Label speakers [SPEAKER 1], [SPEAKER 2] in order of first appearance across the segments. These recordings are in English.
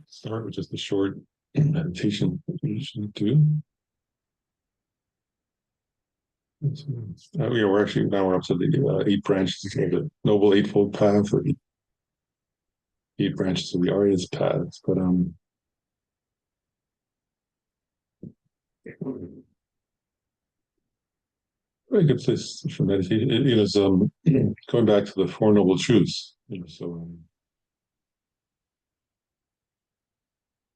[SPEAKER 1] Start with just a short meditation that you should do. Yeah, we're actually now we're up to the eight branches of the Noble Eightfold Path, or the eight branches of the Arya's paths. But very good place for meditation. It is going back to the Four Noble Truths.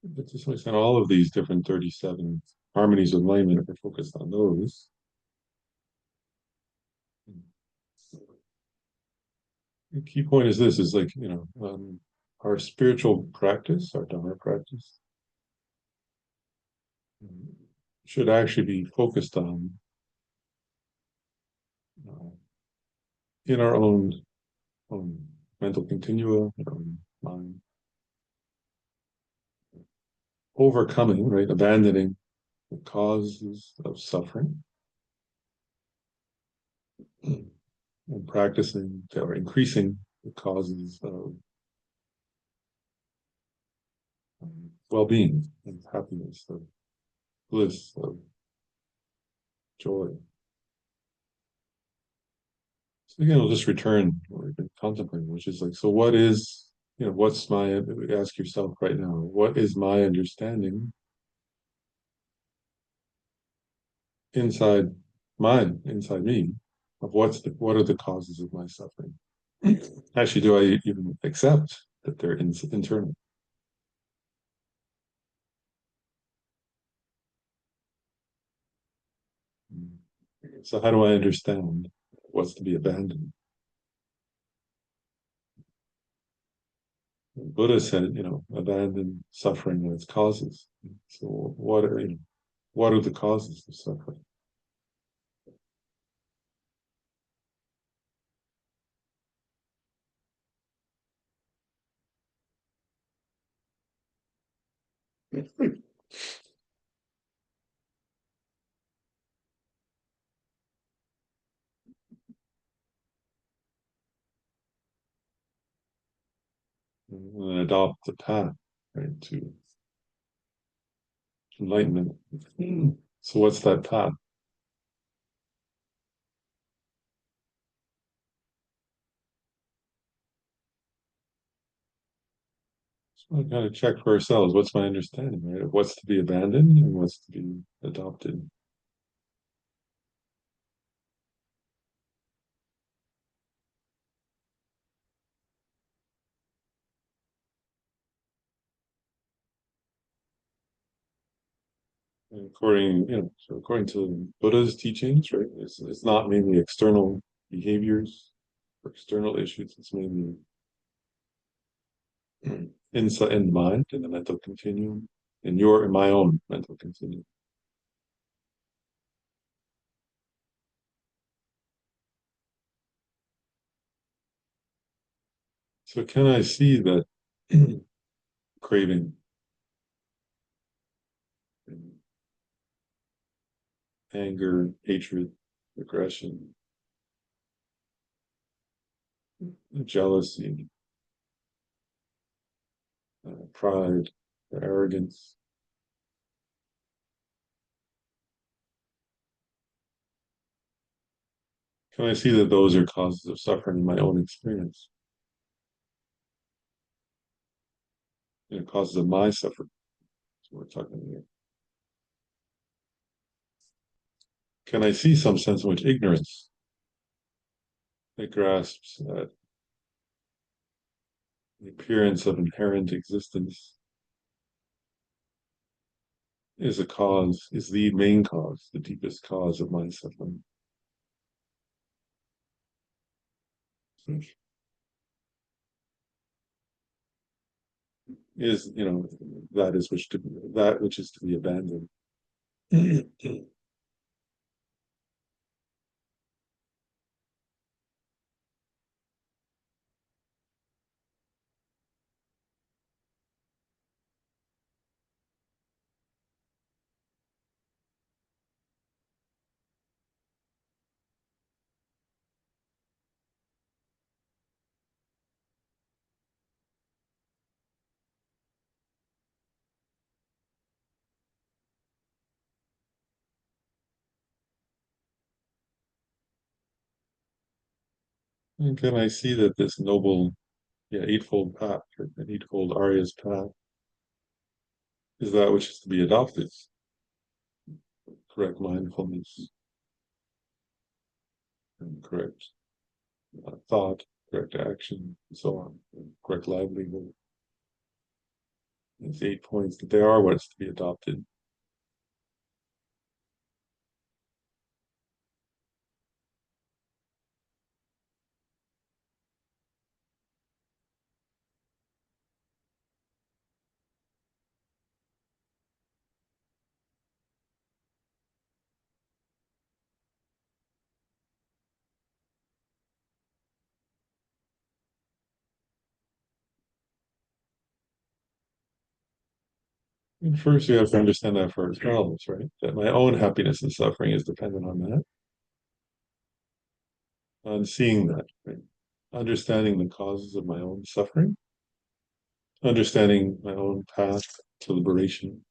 [SPEAKER 1] But to some extent, all of these different 37 harmonies of enlightenment are focused on those. The key point is this: is like our spiritual practice, our Dharma practice, should actually be focused on uh, in our own mental continua, our own mind, overcoming, right, abandoning the causes of suffering and practicing or increasing the causes of well-being and happiness, of bliss, of joy. So again, we'll just return what we've been contemplating, which is like, so what is, what's my, ask yourself right now, what is my understanding inside inside me, of what are the causes of my suffering? Actually, do I even accept that they're internal? So how do I understand what's to be abandoned? Buddha said, abandon suffering and its causes. So what are the causes of suffering? And adopt the path, right, to enlightenment. So what's that path? So we got to check for ourselves. What's my understanding, right? Of what's to be abandoned and what's to be adopted. And according to Buddha's teachings, right, it's not mainly external behaviors or external issues. It's mainly inside in the mind, in the mental continuum, in my own mental continuum. So can I see that craving, anger, hatred, aggression, jealousy, pride, or arrogance? Can I see that those are causes of suffering in my own experience? Causes of my suffering. That's what we're talking about here. Can I see some sense in which ignorance that grasps at the appearance of inherent existence is a cause, is the main cause, the deepest cause of my suffering? Is, that is that which is to be abandoned. And can I see that this noble, yeah, eightfold path, or an eightfold Arya's path, is that which is to be adopted? Correct mindfulness, and correct thought, correct action, and so on, and correct livelihood. It's 8 points that they are what's to be adopted. And first, you have to understand that for ourselves, right? That my own happiness and suffering is dependent on that, on seeing that, right? Understanding the causes of my own suffering, understanding my own path to liberation.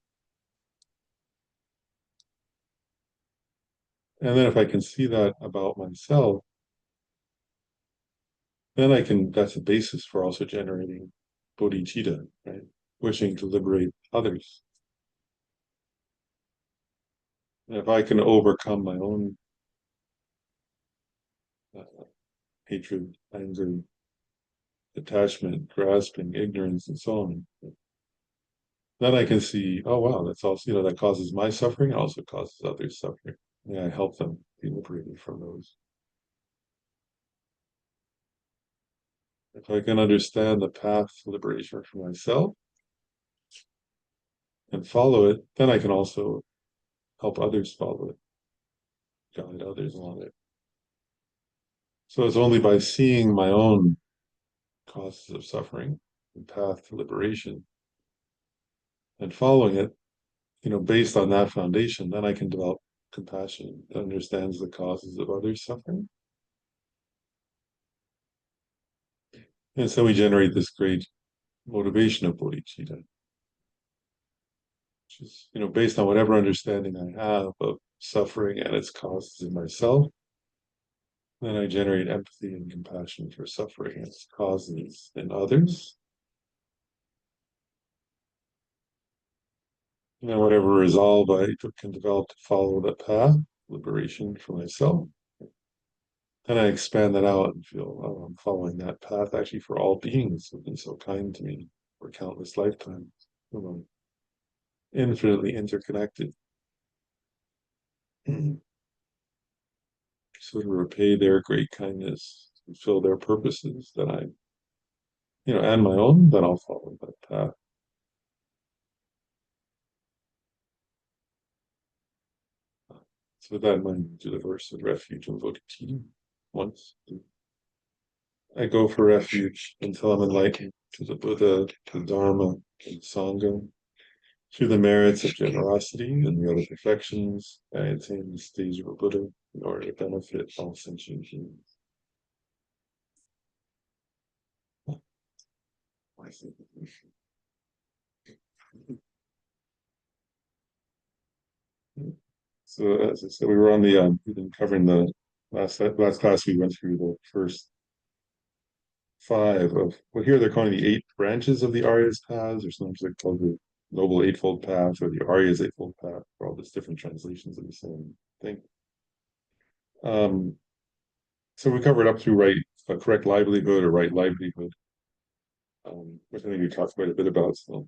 [SPEAKER 1] And then if I can see that about myself, then I can, that's a basis for also generating bodhicitta, right? Wishing to liberate others. And if I can overcome my own uh, hatred, anger, attachment, grasping, ignorance, and so on, then I can see, oh wow, that's also, that causes my suffering, and also causes others suffering. Yeah, I help them be liberated from those. If I can understand the path to liberation for myself and follow it, then I can also help others follow it, guide others along it. So it's only by seeing my own causes of suffering and path to liberation and following it, based on that foundation, then I can develop compassion that understands the causes of others' suffering. And so we generate this great motivation of bodhicitta, which is, based on whatever understanding I have of suffering and its causes in myself, then I generate empathy and compassion for suffering and its causes in others. And then whatever resolve I can develop to follow that path, liberation for myself, then I expand that out and feel, oh, I'm following that path actually for all beings who've been so kind to me for countless lifetimes. I'm infinitely interconnected. So to repay their great kindness, fulfill their purposes, then and my own, then I'll follow that path. So with that in mind, do the verse of refuge and bodhicitta once. I go for refuge until I'm enlightened to the Buddha, to the Dharma, and Sangha. Through the merits of generosity and the other perfections, I attain the stage of a Buddha in order to benefit all sentient beings. So as I said, we were on we've been covering the last class. We went through the first five of, well, here they're calling the 8 branches of the Arya's paths, or sometimes they call the Noble Eightfold Path or the Arya's Eightfold Path, for all these different translations of the same thing. Um, so we covered up to correct livelihood or right livelihood, which I think we talked quite a bit about. So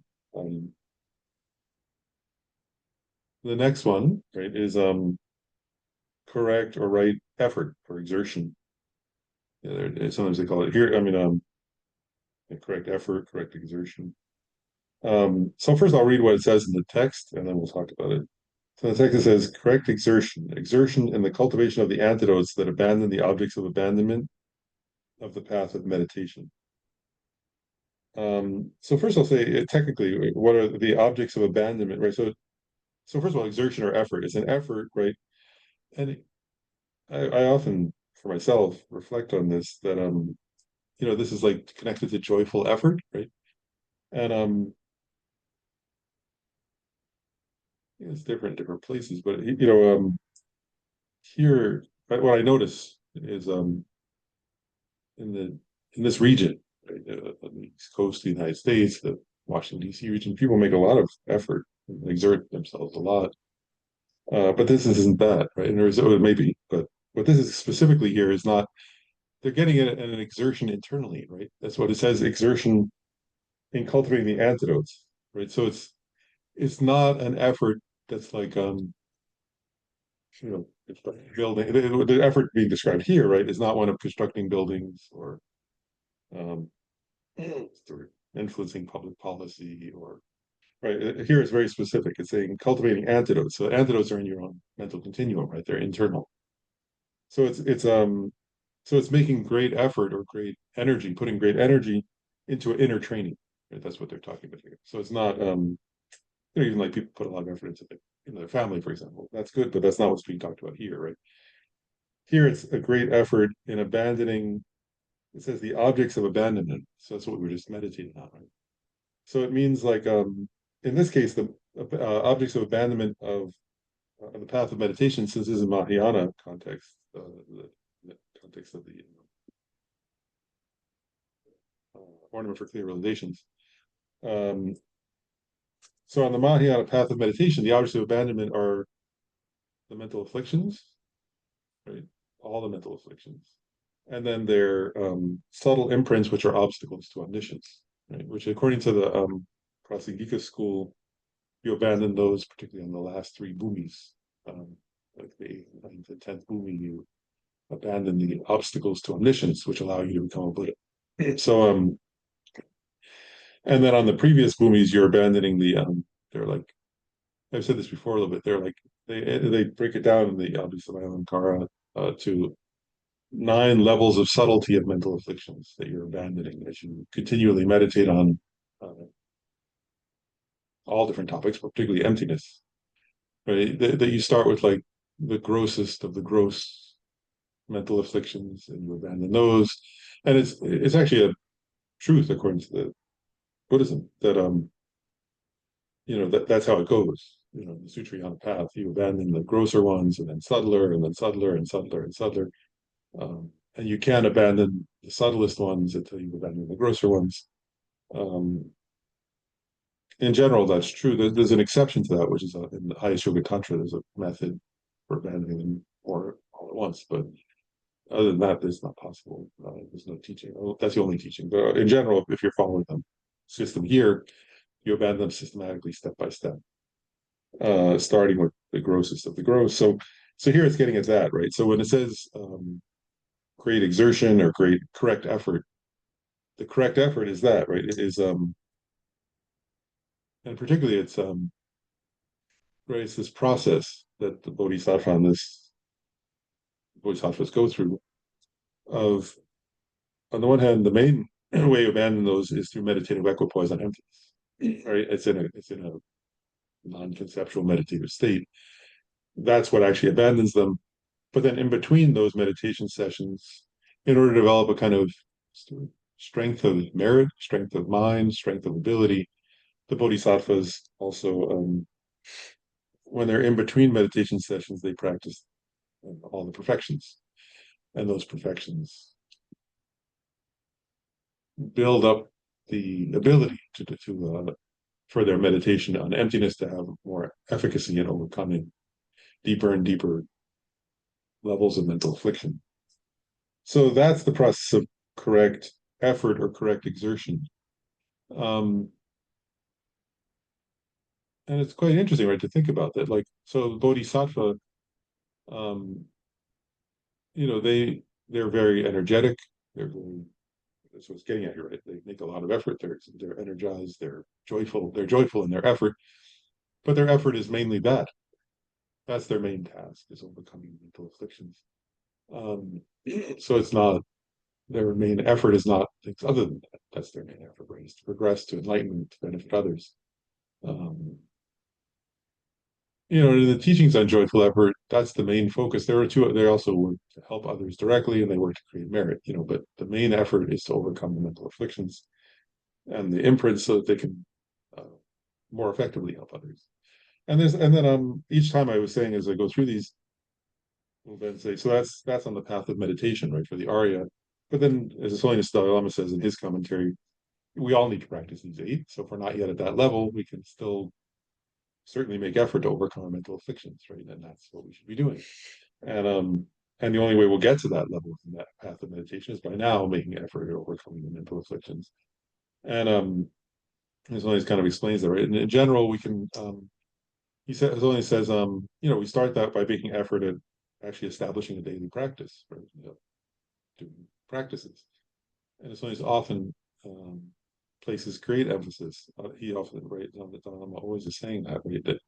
[SPEAKER 1] the next one, right, is correct or right effort or exertion. Yeah, sometimes they call it here. I mean, correct effort, correct exertion. So first I'll read what it says in the text, and then we'll talk about it. So the text it says, correct exertion, exertion in the cultivation of the antidotes that abandon the objects of abandonment of the path of meditation. So first I'll say, technically, what are the objects of abandonment, right? So first of all, exertion or effort is an effort, right? And I often, for myself, reflect on this, that this is like connected to joyful effort, right? And it's different in different places, but here what I notice is in the in this region, right, on the East Coast of the United States, the Washington D.C. region, people make a lot of effort and exert themselves a lot. But this isn't that, right? And there's maybe, but what this is specifically here is not. They're getting it at an exertion internally, right? That's what it says, exertion in cultivating the antidotes, right? So it's not an effort that's like it's like building the effort being described here, right, is not one of constructing buildings or um or influencing public policy or right. Here it's very specific. It's saying cultivating antidotes. So antidotes are in your own mental continuum, right? They're internal. So it's making great effort or great energy, putting great energy into an inner training. Right? That's what they're talking about here. So it's not even like people put a lot of effort into their family, for example. That's good, but that's not what's being talked about here, right? Here it's a great effort in abandoning, it says the objects of abandonment. So that's what we were just meditating on, right? So it means like in this case, the objects of abandonment of the path of meditation, since this is a Mahayana context, the context of the ornament for clear realizations. Um, so on the Mahayana path of meditation, the objects of abandonment are the mental afflictions, right? All the mental afflictions. And then their subtle imprints, which are obstacles to omniscience, right? Which according to the Prasangika school, you abandon those, particularly on the last three bhumis. Like the eighth, ninth, and 10th bhumi, you abandon the obstacles to omniscience, which allow you to become a Buddha. So and then on the previous bhumis, you're abandoning the they're like I've said this before a little bit. They're like they break it down in the Abhisamayalankara to 9 levels of subtlety of mental afflictions that you're abandoning as you continually meditate on uh, all different topics, but particularly emptiness. Right? That you start with like the grossest of the gross mental afflictions, and you abandon those. And it's actually a truth according to the Buddhism that that's how it goes. The Sutrayana path, you abandon the grosser ones, and then subtler, and then subtler, and subtler, and subtler. And you can't abandon the subtlest ones until you abandon the grosser ones. Um, in general, that's true. There's an exception to that, which is in the highest yoga tantra. There's a method for abandoning them all at once, but other than that, it's not possible. There's no teaching. Well, that's the only teaching. But in general, if you're following the system here, you abandon them systematically, step by step, starting with the grossest of the gross. So here it's getting at that, right? So when it says great exertion or great correct effort, the correct effort is that, right? It is and particularly it's this process that the bodhisattvas go through of, on the one hand, the main way of abandoning those is through meditative equipoise on emptiness. Right? It's in a non-conceptual meditative state. That's what actually abandons them. But then in between those meditation sessions, in order to develop a kind of strength of merit, strength of mind, strength of ability, the bodhisattvas also, when they're in between meditation sessions, they practice all the perfections. And those perfections build up the ability to for their meditation on emptiness to have more efficacy in overcoming deeper and deeper levels of mental affliction. So that's the process of correct effort or correct exertion. Um, and it's quite interesting, right, to think about that. Like, so the Bodhisattva, um, they're very energetic. They're very, that's what it's getting at here, right? They make a lot of effort. They're energized. They're joyful. They're joyful in their effort, but their effort is mainly that. That's their main task, is overcoming mental afflictions. Um, so it's not their main effort is not things other than that. That's their main effort, right? Is to progress, to enlightenment, to benefit others. Um, the teachings on joyful effort, that's the main focus. There are two, they also work to help others directly and they work to create merit, but the main effort is to overcome the mental afflictions and the imprints so that they can uh, more effectively help others. And then each time I was saying as I go through these, we'll then say, so that's on the path of meditation, right? For the Arya, But then, as His Holiness Dalai Lama says in his commentary, we all need to practice these eight. So if we're not yet at that level, we can still certainly make effort to overcome our mental afflictions, right? And that's what we should be doing. And and the only way we'll get to that level in that path of meditation is by now making effort at overcoming the mental afflictions. And His Holiness kind of explains that, right? And in general, we can he said His Holiness says, we start that by making effort at actually establishing a daily practice, right? Doing practices. And His Holiness often places great emphasis. He often, right, on the Dalai Lama always is saying that, right, that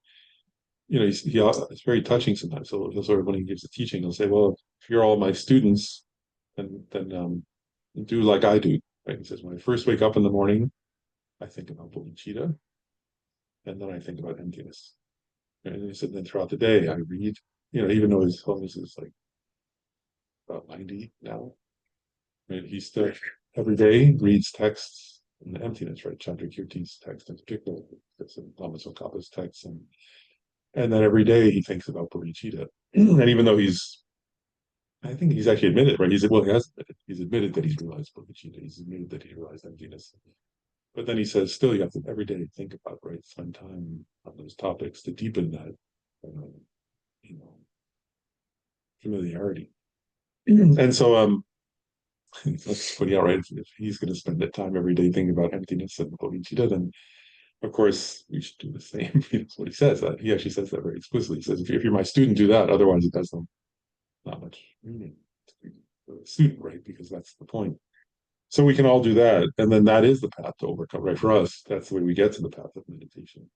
[SPEAKER 1] it's very touching sometimes. So he'll sort of, when he gives a teaching, he'll say, "Well, if you're all my students, then do like I do." Right? He says, "When I first wake up in the morning, I think about bodhicitta, and then I think about emptiness." And he said, then throughout the day, I read. Even though his holiness is like about 90 now, right? He still every day reads texts in the emptiness, right? Chandrakirti's text in particular, it's in Lama Tsongkhapa's text, and then every day he thinks about bodhicitta. And even though I think he's actually admitted, right? He's admitted that he's realized bodhicitta. He's admitted that he realized emptiness. But then he says, still, you have to every day think about, right? Spend time on those topics to deepen that, uh, you know, familiarity. And so, let's put out, right? If he's going to spend that time every day thinking about emptiness and bodhicitta, then of course we should do the same. That's what he says. That he actually says that very explicitly. He says, if you're my student, do that. Otherwise, it does not much meaning to be a student, right? Because that's the point. So we can all do that, and then that is the path to overcome, right? For us, that's the way we get to the path of meditation.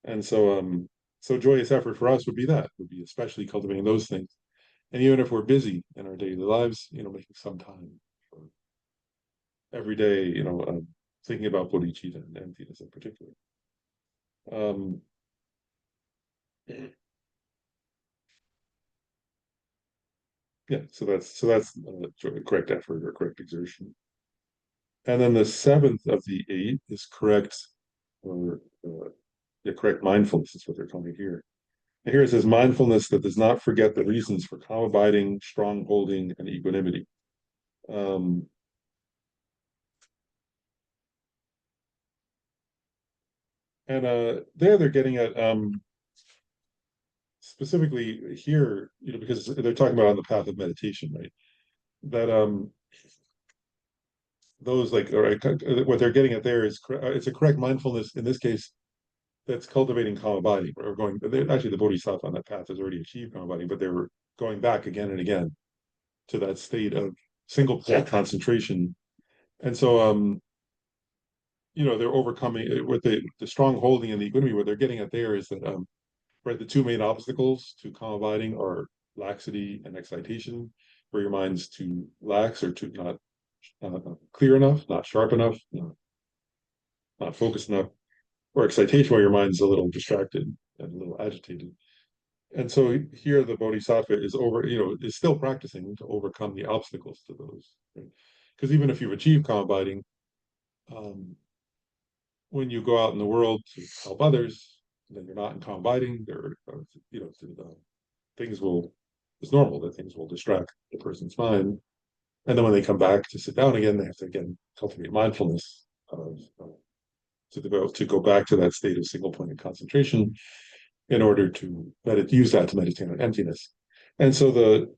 [SPEAKER 1] And so joyous effort for us would be especially cultivating those things. And even if we're busy in our daily lives, making some time for every day, thinking about bodhicitta and emptiness in particular. Um, yeah, so that's correct effort or correct exertion. And then the seventh of the eight is correct, or the correct mindfulness is what they're calling it here. And here it says mindfulness that does not forget the reasons for calm abiding, strong holding, and equanimity. Um, and there they're getting at specifically here, because they're talking about on the path of meditation, right? That those like, all right, what they're getting at there is it's a correct mindfulness in this case that's cultivating calm abiding. Or going, actually, the bodhisattva on that path has already achieved calm abiding, but they're going back again and again to that state of single point concentration. And so, they're overcoming with the strong holding and the equanimity. What they're getting at there is that, right, the two main obstacles to calm abiding are laxity and excitation, where your mind's too lax or too not clear enough, not sharp enough, not focused enough, or excitation, where your mind's a little distracted and a little agitated. And so here the bodhisattva is still practicing to overcome the obstacles to those. Right? Because even if you've achieved calm abiding, um, when you go out in the world to help others, then you're not in calm abiding. Things will, it's normal that things will distract the person's mind. And then when they come back to sit down again, they have to again cultivate mindfulness to go back to that state of single pointed concentration in order to use that to meditate on emptiness. And so the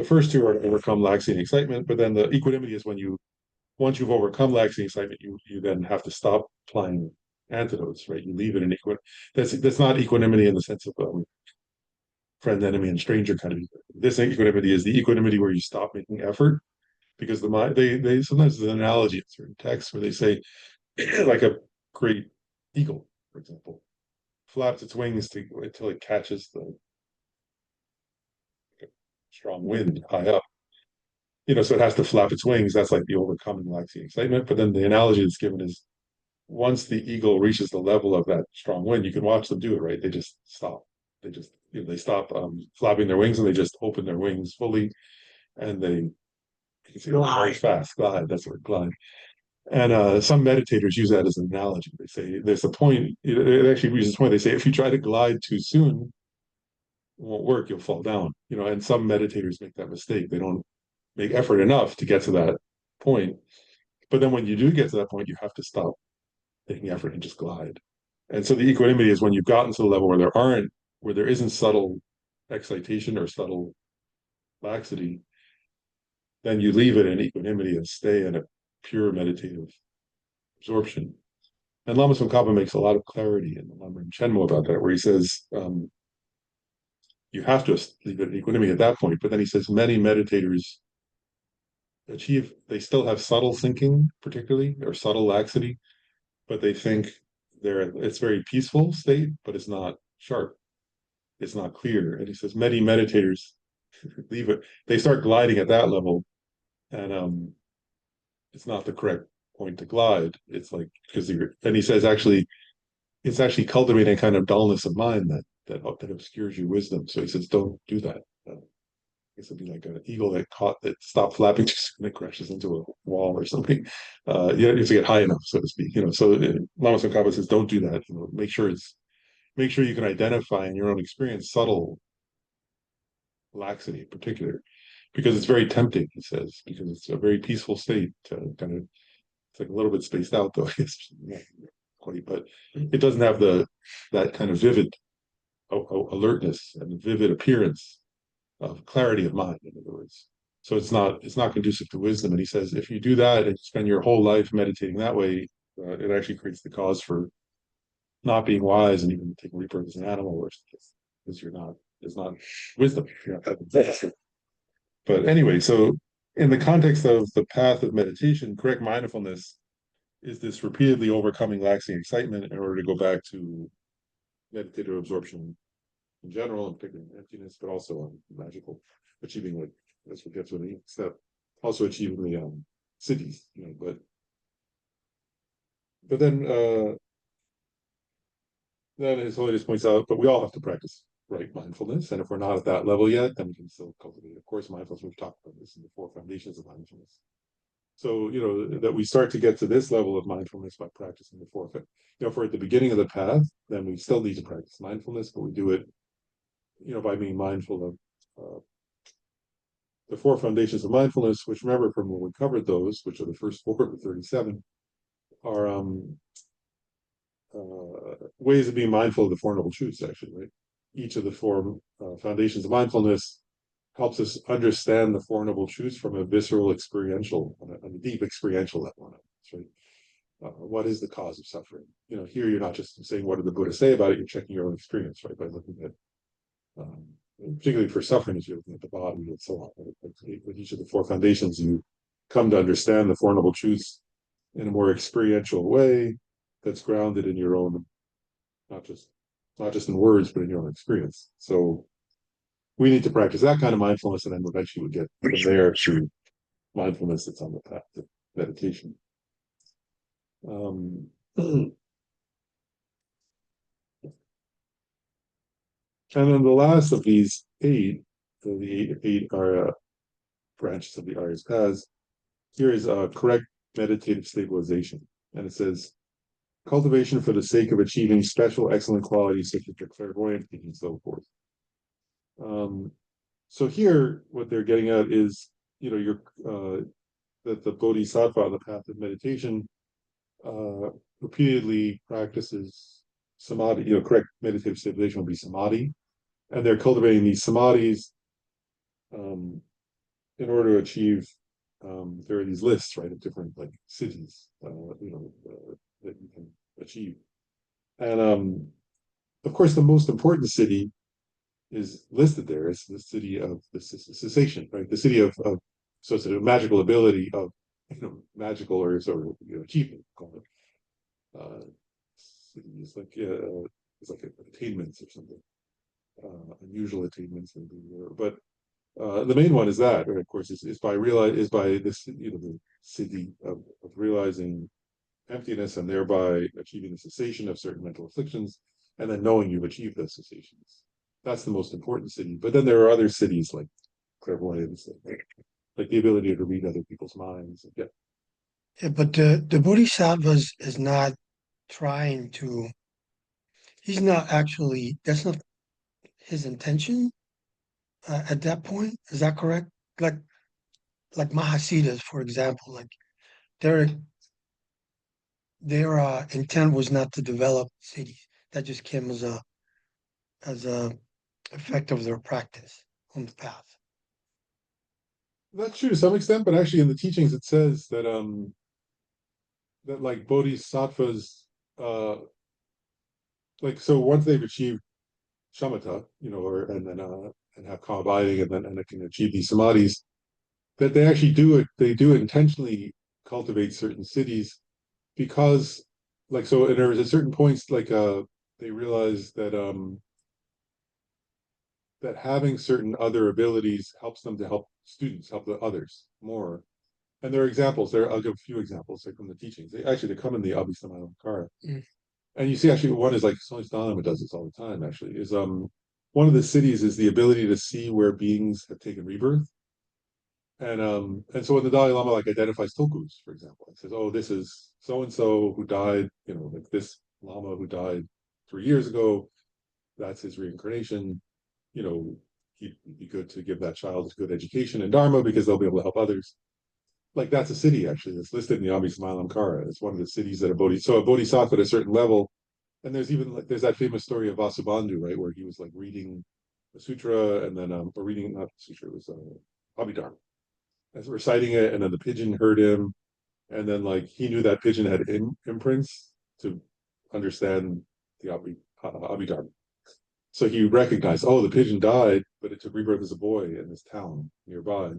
[SPEAKER 1] first two are to overcome laxity and excitement, but then the equanimity is when once you've overcome laxity and excitement, you then have to stop applying antidotes, right? You leave it in equanimity. That's not equanimity in the sense of friend, enemy, and stranger kind of. This equanimity is the equanimity where you stop making effort, because the mind they sometimes there's an analogy in certain texts where they say like a great eagle, for example, flaps its wings until it catches the strong wind high up. So it has to flap its wings. That's like the overcoming laxity excitement. But then the analogy that's given is once the eagle reaches the level of that strong wind, you can watch them do it, right? They just stop. They stop flapping their wings, and they just open their wings fully, and they you can see glide fast, glide. That's what glide. And some meditators use that as an analogy. They say there's a point. It actually uses this point. They say if you try to glide too soon, it won't work. You'll fall down. And some meditators make that mistake. They don't. make effort enough to get to that point. But then when you do get to that point, you have to stop making effort and just glide. And so the equanimity is when you've gotten to the level where there isn't subtle excitation or subtle laxity, then you leave it in equanimity and stay in a pure meditative absorption. And Lama Tsongkhapa makes a lot of clarity in the Lamrim Chenmo about that, where he says you have to leave it in equanimity at that point. But then he says many meditators they still have subtle thinking, particularly, or subtle laxity, but they think it's very peaceful state, but it's not sharp, it's not clear. And he says many meditators leave it, they start gliding at that level, and it's not the correct point to glide. It's like and he says actually it's actually cultivating a kind of dullness of mind that obscures your wisdom. So he says, don't do that. Guess it'd be like an eagle that stopped flapping just and it crashes into a wall or something. You have to get high enough, so to speak. So Lama Tsongkhapa says, don't do that. Make sure you can identify in your own experience subtle laxity in particular, because it's very tempting. He says, because it's a very peaceful state to kind of it's like a little bit spaced out though. It's not quite, but it doesn't have that kind of vivid alertness and vivid appearance of clarity of mind, in other words. So it's not conducive to wisdom. And he says if you do that and spend your whole life meditating that way, it actually creates the cause for not being wise and even taking rebirth as an animal, or because it's not wisdom. But anyway, so in the context of the path of meditation, correct mindfulness is this repeatedly overcoming laxing excitement in order to go back to meditative absorption in general, and particularly in emptiness, but also on magical, achieving like as we get to the step, also achieving the cities, but then His Holiness points out, but we all have to practice right mindfulness, and if we're not at that level yet, then we can still cultivate. Of course, mindfulness. We've talked about this in the four foundations of mindfulness. So that we start to get to this level of mindfulness by practicing the four. If we're at the beginning of the path, then we still need to practice mindfulness, but we do it by being mindful of the four foundations of mindfulness, which remember from when we covered those, which are the first four of the 37, are ways of being mindful of the Four Noble Truths, actually, right? Each of the four foundations of mindfulness helps us understand the Four Noble Truths from a visceral experiential, on a deep experiential level. Right? What is the cause of suffering? Here you're not just saying, what did the Buddha say about it? You're checking your own experience, right? By looking at particularly for suffering, as you're looking at the body and so on. With each of the four foundations, you come to understand the Four Noble Truths in a more experiential way that's grounded in your own, not just in words, but in your own experience. So we need to practice that kind of mindfulness, and then eventually we get from there to mindfulness that's on the path to meditation. And then the last of these eight, the eight are branches of the Arya's paths. Here is correct meditative stabilization. And it says, cultivation for the sake of achieving special excellent qualities such as your clairvoyant and so forth. So here, what they're getting at is, that the bodhisattva on the path of meditation repeatedly practices samadhi. Correct meditative stabilization will be samadhi, and they're cultivating these samadhis in order to achieve. There are these lists, right, of different cities, that you can achieve, and of course, the most important city is listed there. It's the city of the cessation, right? The city of so it's a magical ability of magical or sort of achievement. Call it city is like it's like attainments or something, unusual attainments, but. The main one is that, right, of course, is by this, the city of realizing emptiness and thereby achieving the cessation of certain mental afflictions, and then knowing you've achieved those cessations. That's the most important city. But then there are other cities like clairvoyance, like the ability to read other people's minds. Yeah.
[SPEAKER 2] Yeah, but the Bodhisattva is not trying to, he's not actually, that's not his intention at that point. Is that correct? Like, like Mahasiddhas, for example, like their their intent was not to develop cities. That just came as a effect of their practice on the path.
[SPEAKER 1] That's true to some extent, but actually in the teachings it says that like bodhisattvas, uh like so once they've achieved shamatha, or and then and have calm abiding, and it can achieve these samadhis, that they actually do it. They do intentionally cultivate certain cities because, like, so and there's at certain points, like, they realize that having certain other abilities helps them to help students, help the others more. And there are examples. I'll give a few examples, like from the teachings. They come in the Abhisamalamkara.
[SPEAKER 2] Mm.
[SPEAKER 1] And you see, actually, one is like Swami Dhanama does this all the time. Actually, is one of the cities is the ability to see where beings have taken rebirth, and so when the Dalai Lama like identifies tulkus, for example, it says, "Oh, this is so and so who died, like this Lama who died 3 years ago. That's his reincarnation. You know, he'd be good to give that child a good education in Dharma because they'll be able to help others." Like that's a city actually that's listed in the Abhisamalamkara. It's one of the cities that a bodhisattva at a certain level. And there's even like there's that famous story of Vasubandhu, right, where he was like reading the sutra and then or reading not the sutra, it was Abhidharma, as reciting it, and then the pigeon heard him, and then like he knew that pigeon had imprints to understand the Abhidharma. So he recognized, oh, the pigeon died, but it took rebirth as a boy in this town nearby.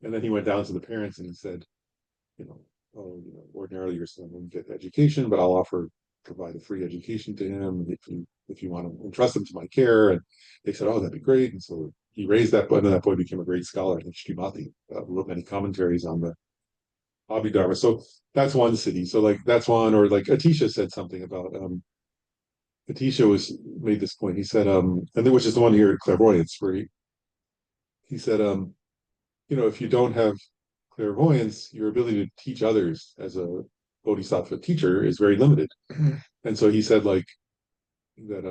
[SPEAKER 1] And then he went down to the parents and he said, you know, oh, ordinarily your son wouldn't get education, but I'll provide a free education to him if you want to entrust him to my care. And they said, oh, that'd be great. And so he raised that boy, and that boy became a great scholar. I think Shrimati wrote many commentaries on the Abhidharma. So that's one city. So like that's one, or like Atisha said something about Atisha was made this point. He said, and then which is the one here at clairvoyance, where he said, if you don't have clairvoyance, your ability to teach others as a bodhisattva teacher is very limited.
[SPEAKER 2] Mhm.
[SPEAKER 1] And so he said like that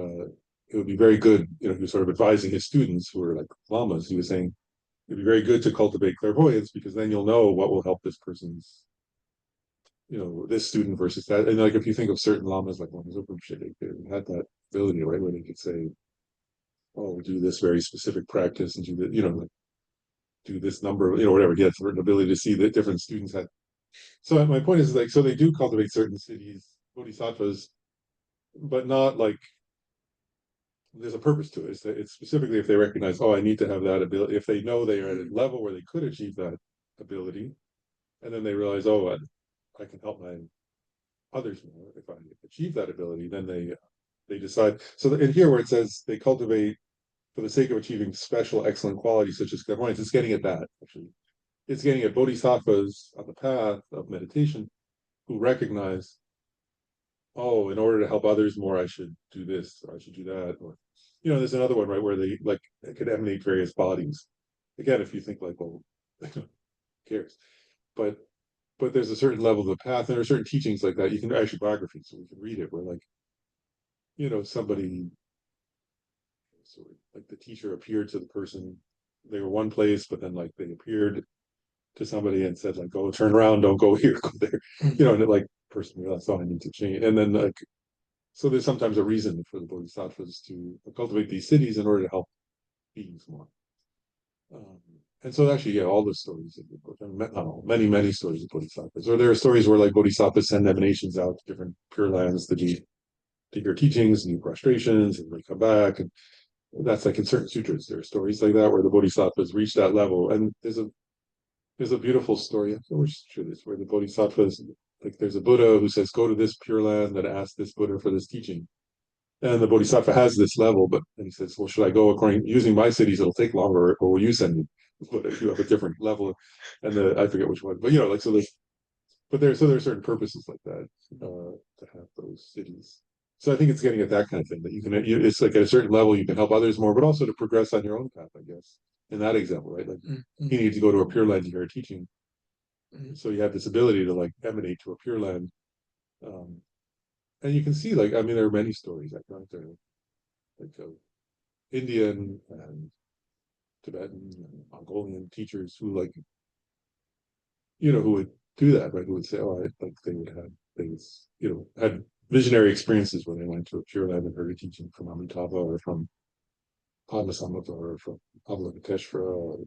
[SPEAKER 1] it would be very good, he was sort of advising his students who are like lamas. He was saying it'd be very good to cultivate clairvoyance because then you'll know what will help this person's, this student versus that. And like if you think of certain lamas like lamas Rinpoche, they had that ability, right, where they could say, oh, do this very specific practice and do that, like, do this number, whatever. He had certain ability to see that different students had. So my point is like, so they do cultivate certain cities, bodhisattvas, but not like there's a purpose to it. It's specifically if they recognize, oh, I need to have that ability. If they know they are at a level where they could achieve that ability, and then they realize, oh, I can help my others more if I achieve that ability. Then they decide. So in here where it says they cultivate for the sake of achieving special excellent qualities such as clairvoyance, it's getting at that actually. It's getting at bodhisattvas on the path of meditation who recognize, oh, in order to help others more, I should do this or I should do that. Or, there's another one, right, where they like it could emanate various bodies. Again, if you think like, well, who cares? But there's a certain level of the path, and there are certain teachings like that. You can actually biographies, so we can read it where like, somebody sort of like the teacher appeared to the person. They were one place, but then like they appeared to somebody and said like, "Oh, turn around, don't go here, go there," and it, like person realized, "Oh, I need to change." And then like, so there's sometimes a reason for the bodhisattvas to cultivate these cities in order to help beings more. Um, and so actually, yeah, all the stories of the book, many, many stories of bodhisattvas. Or there are stories where like bodhisattvas send emanations out to different pure lands to hear teachings and do prostrations, and they come back. And that's like in certain sutras. There are stories like that where the bodhisattvas reach that level. And there's a beautiful story. I forget which sutra it is, where the bodhisattvas, like there's a Buddha who says, go to this pure land and ask this Buddha for this teaching. And the bodhisattva has this level, but and he says, well, should I go according using my cities? It'll take longer, or will you send me? But if you have a different level, and I forget which one, but like so there's there are certain purposes like that to have those cities. So I think it's getting at that kind of thing that you can. It's like at a certain level you can help others more, but also to progress on your own path. I guess in that example, right? Like
[SPEAKER 2] Mhm.
[SPEAKER 1] you need to go to a pure land to hear a teaching,
[SPEAKER 2] Mhm.
[SPEAKER 1] so you have this ability to like emanate to a pure land. Um, and you can see, like, I mean, there are many stories. Like, aren't there? Like Indian and Tibetan and Mongolian teachers who like who would do that, right? Who would say, oh, like they would have things, had visionary experiences when they went to a Pure Land and heard a teaching from Amitabha or from Padmasambhava or from Avalokiteshvara,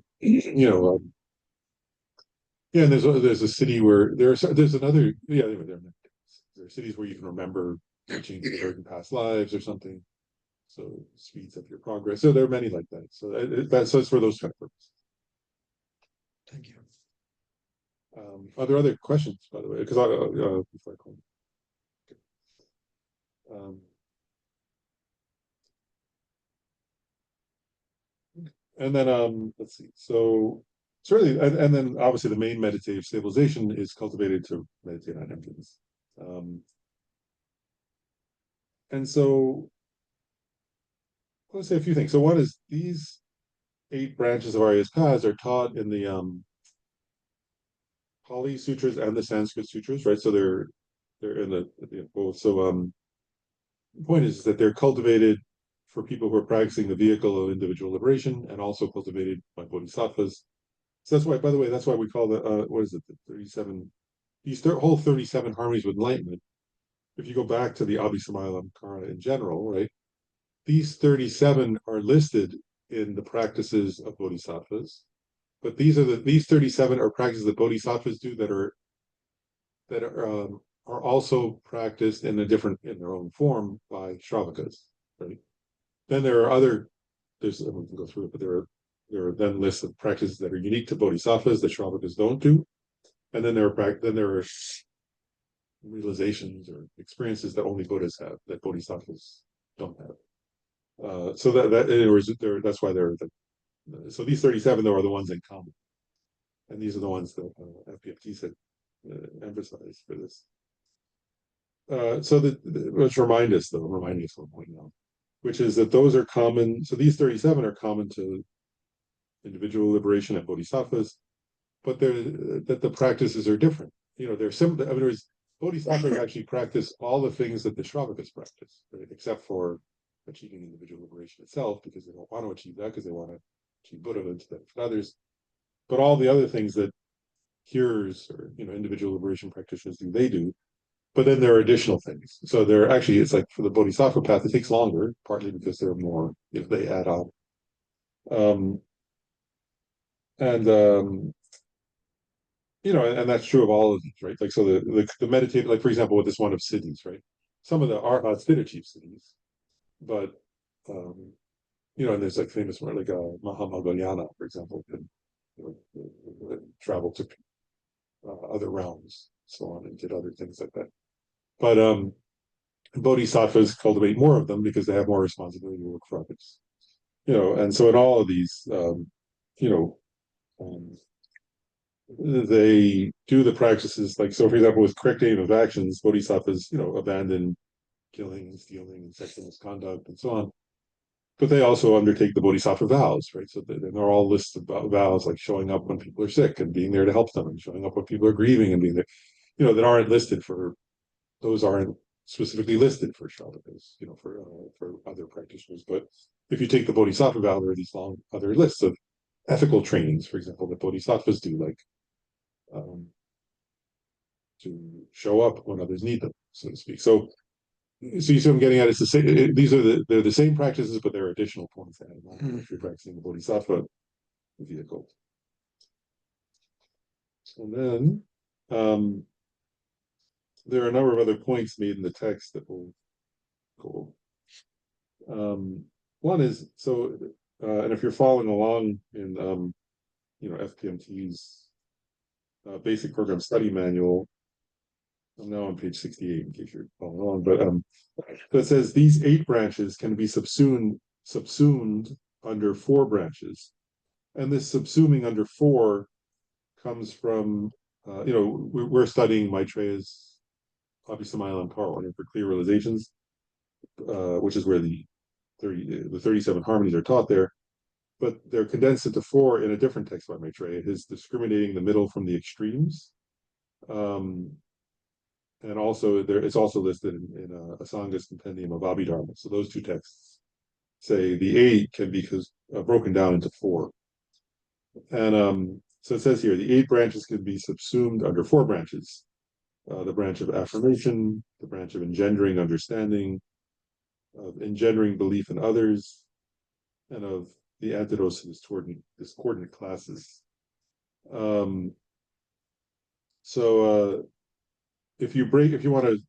[SPEAKER 1] yeah, and there's a city where there's another, yeah, there are cities where you can remember teachings you heard in past lives or something, so it speeds up your progress. So there are many like that. So it's for those kind of purposes.
[SPEAKER 2] Thank you.
[SPEAKER 1] Are there other questions, by the way? Because before I call. Um, and then let's see. So certainly, and then obviously the main meditative stabilization is cultivated to meditate on emptiness. And so let's say a few things. So one is these 8 branches of Arya's paths are taught in the Pali sutras and the Sanskrit sutras, right? So they're in both. So the point is that they're cultivated for people who are practicing the vehicle of individual liberation, and also cultivated by bodhisattvas. So that's why, by the way, that's why we call the what is it, the 37, these whole 37 harmonies with enlightenment. If you go back to the Abhisamayalankara in general, right? These 37 are listed in the practices of bodhisattvas, but these 37 are practices that bodhisattvas do that are also practiced in their own form by Shravakas, right? Then there are other, there's, we can go through it, but there are then lists of practices that are unique to bodhisattvas that Shravakas don't do. And then there are realizations or experiences that only Buddhas have, that bodhisattvas don't have. So that in other words, that's why so these 37 though are the ones in common, and these are the ones that FPFT said emphasize for this. So let's remind us one point now, which is that those are common. So these 37 are common to individual liberation and bodhisattvas, but that the practices are different. They're similar. In other words, bodhisattvas actually practice all the things that the Shravakas practice, right? Except for achieving individual liberation itself, because they don't want to achieve that, because they want to achieve Buddhahood instead of others. But all the other things that cures or individual liberation practitioners do, they do. But then there are additional things. So it's like for the bodhisattva path, it takes longer, partly because there are more, they add on. Um, and and that's true of all of these, right? Like, so the meditative, like, for example, with this one of cities, right? Some of the arhats did achieve cities, but and there's like famous one, like Mahamoggallana, for example, can travel to other realms, so on, and did other things like that. But bodhisattvas cultivate more of them because they have more responsibility to work for others. And so in all of these, you know, um, they do the practices, like, so for example, with correct aim of actions, bodhisattvas, abandon killing and stealing and sexual misconduct and so on. But they also undertake the bodhisattva vows, right? So they're all lists of vows, like showing up when people are sick and being there to help them, and showing up when people are grieving and being there, that aren't listed for, those aren't specifically listed for Shravakas, for other practitioners. But if you take the bodhisattva vow, there are these long other lists of ethical trainings, for example, that bodhisattvas do, like um, to show up when others need them, so to speak. So you see what I'm getting at? It's the same. They're the same practices, but there are additional points added on if you're practicing the bodhisattva vehicle. And then there are a number of other points made in the text that will go. One is, so, and if you're following along in FPMT's basic program study manual, I'm now on page 68 in case you're following along, but so it says these 8 branches can be subsumed under 4 branches, and this subsuming under 4 comes from we're studying Maitreya's Abhisamayalankara, Ornament for Clear Realizations, which is where the 37 harmonies are taught there, but they're condensed into 4 in a different text by Maitreya, his Discriminating the Middle from the Extremes. And also it's also listed in Asanga's Compendium of Abhidharma. So those 2 texts say the 8 can be broken down into 4. And So it says here the 8 branches can be subsumed under 4 branches: the branch of affirmation, the branch of engendering understanding, of engendering belief in others, and of the antidotes to discordant classes. Um, so if you want to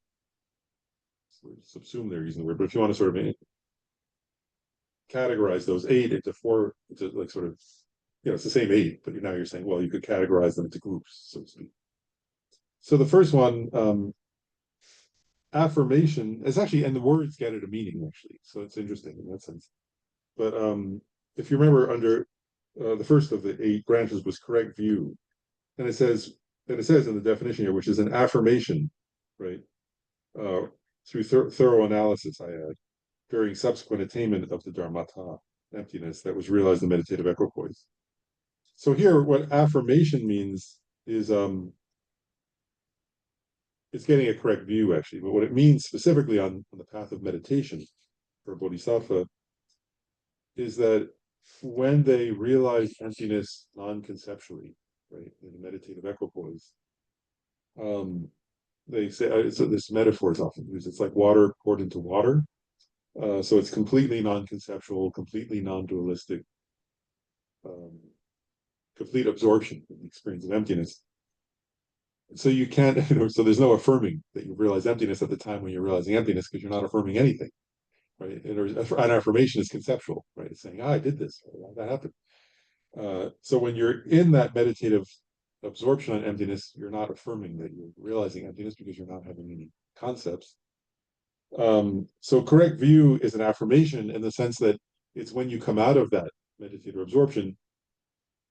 [SPEAKER 1] subsume, they're using the word, but if you want to sort of categorize those 8 into 4, into like sort of, it's the same 8, but now you're saying, well, you could categorize them into groups, so to speak. So the first one, affirmation, is actually, and the words get it a meaning actually, so it's interesting in that sense. But if you remember, under the first of the 8 branches was correct view, and it says in the definition here, which is an affirmation, right? Uh, through thorough analysis, I add, during subsequent attainment of the dharmata, emptiness, that was realized in meditative equipoise. So here, what affirmation means is it's getting a correct view, actually. But what it means specifically on the path of meditation for a bodhisattva is that when they realize emptiness non-conceptually, right, in the meditative equipoise, they say, so this metaphor is often used, it's like water poured into water. So it's completely non-conceptual, completely non-dualistic, um, complete absorption in the experience of emptiness. So you can't, so there's no affirming that you realize emptiness at the time when you're realizing emptiness, because you're not affirming anything, right? And an affirmation is conceptual, right? It's saying, I did this, that happened. So when you're in that meditative absorption on emptiness, you're not affirming that you're realizing emptiness because you're not having any concepts. So correct view is an affirmation in the sense that it's when you come out of that meditative absorption,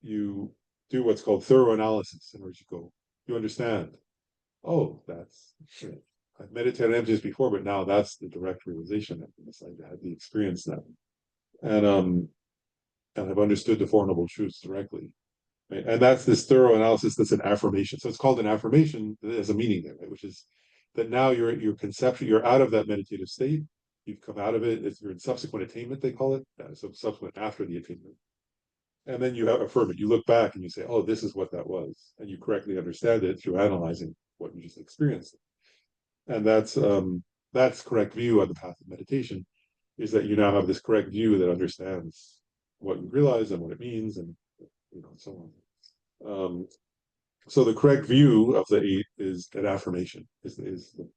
[SPEAKER 1] you do what's called thorough analysis, in which you go, you understand, oh, that's, I've meditated on emptiness before, but now that's the direct realization of emptiness. I had the experience now. And I've understood the Four Noble Truths directly. Right? And that's this thorough analysis that's an affirmation. So it's called an affirmation. There's a meaning there, right? Which is that now you're conceptual, you're out of that meditative state. You've come out of it. You're in subsequent attainment, they call it. So subsequent after the attainment. And then you affirm it. You look back and you say, oh, this is what that was. And you correctly understand it through analyzing what you just experienced. And that's correct view on the path of meditation, is that you now have this correct view that understands what you realize and what it means, and so on. So the correct view of the 8 is an affirmation, is the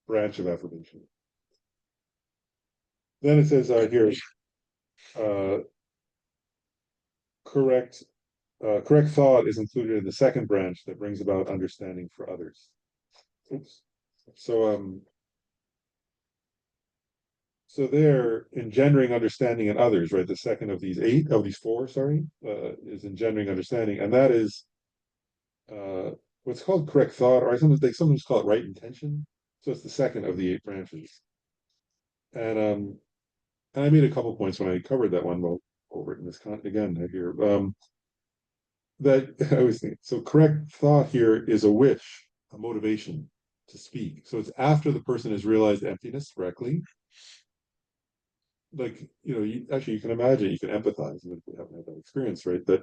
[SPEAKER 1] branch of affirmation. Then it says here, correct thought is included in the second branch that brings about understanding for others. Oops. So they're engendering understanding in others, right? The second of these 8, of these 4, sorry, is engendering understanding, and that is what's called correct thought, or they sometimes call it right intention. So it's the second of the 8 branches. And I made a couple points when I covered that one. Well, over it in this again here. That I was thinking. So correct thought here is a wish, a motivation to speak. So it's after the person has realized emptiness correctly. Like, you can imagine, you can empathize, even if we haven't had that experience, right? That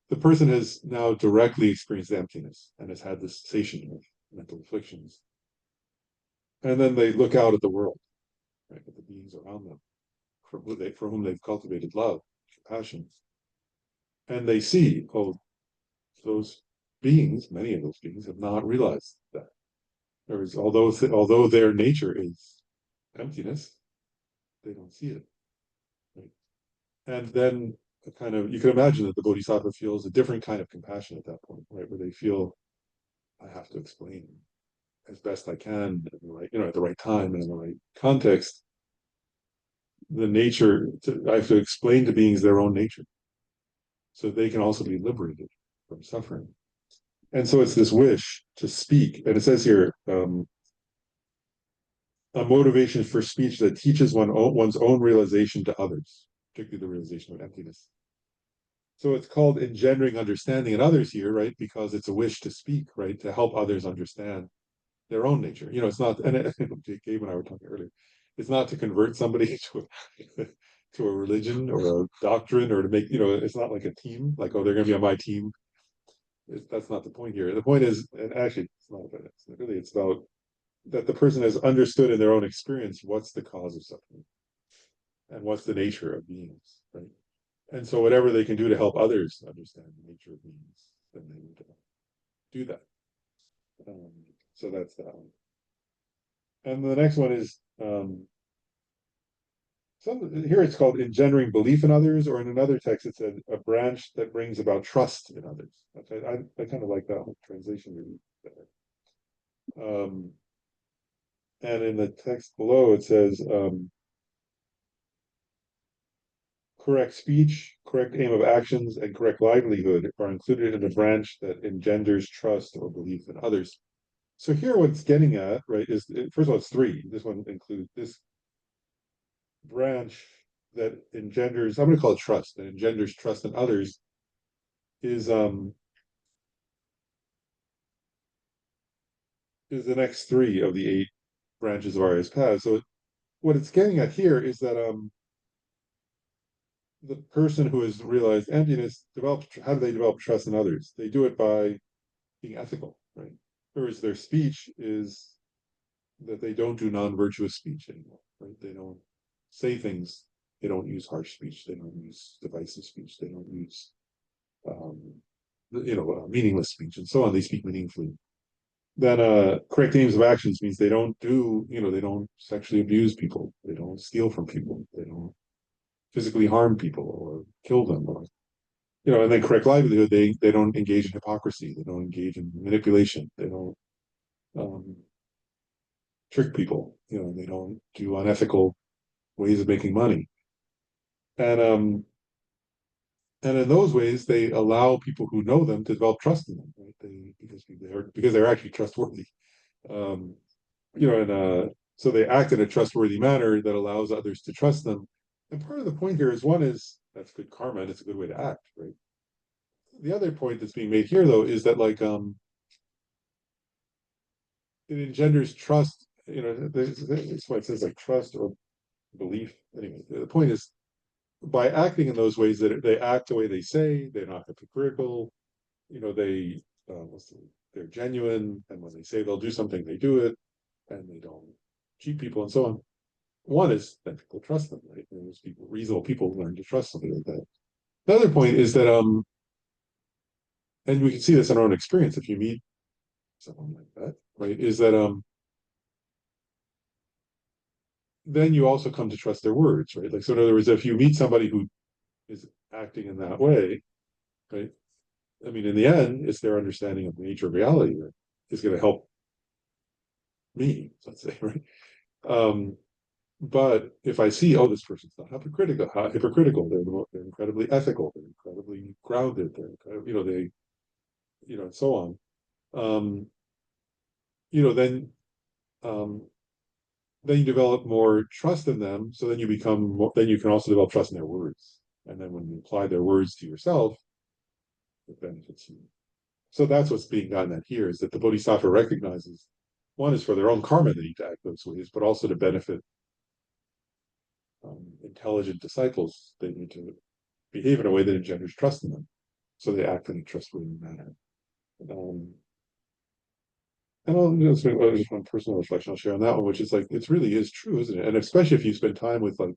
[SPEAKER 1] the person has now directly experienced emptiness and has had this cessation of mental afflictions. And then they look out at the world, right, at the beings around them, for whom they've cultivated love, compassion. And they see, oh, those beings, many of those beings, have not realized that. Although their nature is emptiness, they don't see it. Right? And then you can imagine that the bodhisattva feels a different kind of compassion at that point, right? Where they feel, I have to explain as best I can at the right time and in the right context, I have to explain to beings their own nature, so they can also be liberated from suffering. And so it's this wish to speak, and it says here, a motivation for speech that teaches one's own realization to others, particularly the realization of emptiness. So it's called engendering understanding in others here, right? Because it's a wish to speak, right? To help others understand their own nature. It's not, and Gabe and I were talking earlier, it's not to convert somebody to a religion or a doctrine, or to make, it's not like a team, like, oh, they're going to be on my team. That's not the point here. The point is, and actually, it's not about it. Really, it's about that the person has understood in their own experience what's the cause of suffering and what's the nature of beings, right? And so whatever they can do to help others understand the nature of beings, then they would do that. Um, so that's that one. And the next one is here it's called engendering belief in others, or in another text it said a branch that brings about trust in others. I kind of like that one translation really better. And in the text below it says correct speech, correct aim of actions, and correct livelihood are included in a branch that engenders trust or belief in others. So here what it's getting at, right, is first of all, it's three. This one includes this branch that engenders, I'm going to call it trust, that engenders trust in others is the next three of the eight branches of Arya's path. So what it's getting at here is that the person who has realized emptiness developed, how do they develop trust in others? They do it by being ethical, right? Whereas their speech is that they don't do non-virtuous speech anymore, right? They don't say things, they don't use harsh speech, they don't use divisive speech, they don't use um, meaningless speech and so on. They speak meaningfully. Then correct aims of actions means they don't do, they don't sexually abuse people, they don't steal from people, they don't physically harm people or kill them, or and then correct livelihood, they don't engage in hypocrisy, they don't engage in manipulation, they don't um, trick people, they don't do unethical ways of making money. And in those ways they allow people who know them to develop trust in them, right? They're actually trustworthy. um, and so they act in a trustworthy manner that allows others to trust them. And part of the point here is one is that's good karma and it's a good way to act, right? The other point that's being made here though is that it engenders trust. That's why it says like trust or belief. Anyway, the point is by acting in those ways that they act the way they say, they're not hypocritical. They they're genuine, and when they say they'll do something, they do it, and they don't cheat people and so on. One is that people trust them, right? And those people, reasonable people, learn to trust somebody like that. The other point is that, and we can see this in our own experience if you meet someone like that, right? Is that then you also come to trust their words, right? Like, so in other words, if you meet somebody who is acting in that way, right? I mean, in the end, it's their understanding of the nature of reality that is going to help me, let's say, right? Um, but if I see, oh, this person's not hypocritical, they're incredibly ethical, they're incredibly grounded, they're incredibly, and so on. Um, then um, then you develop more trust in them. So then then you can also develop trust in their words. And then when you apply their words to yourself, it benefits you. So that's what's being gotten at here is that the Bodhisattva recognizes one is for their own karma they need to act those ways, but also to benefit intelligent disciples. They need to behave in a way that engenders trust in them. So they act in a trustworthy manner. Um, and just one personal reflection I'll share on that one, which is like, it really is true, isn't it? And especially if you spend time with people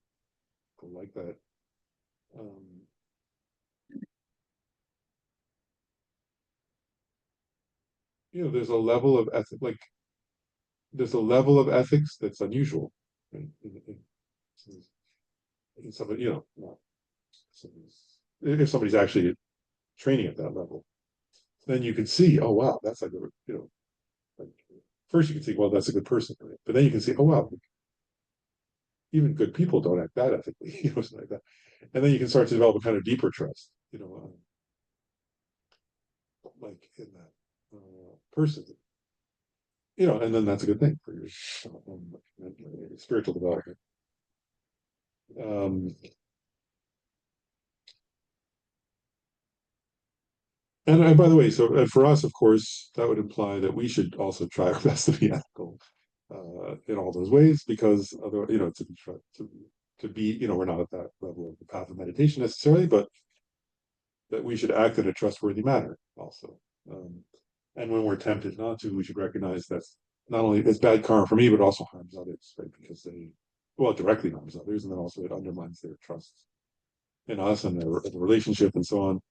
[SPEAKER 1] like that. Um, there's a level of there's a level of ethics that's unusual. Right? In somebody, if somebody's actually training at that level, then you can see, oh wow, that's like like first you can see, well, that's a good person, right? But then you can see, oh wow, even good people don't act that ethically, something like that. And then you can start to develop a kind of deeper trust, like in that person, and then that's a good thing for your spiritual development. Um, and by the way, so for us, of course, that would imply that we should also try our best to be ethical in all those ways, because otherwise, to be, we're not at that level of the path of meditation necessarily, but that we should act in a trustworthy manner also. Um, and when we're tempted not to, we should recognize that's not only it's bad karma for me, but also harms others, right? Because they, well, it directly harms others, and then also it undermines their trust in us and their relationship and so on.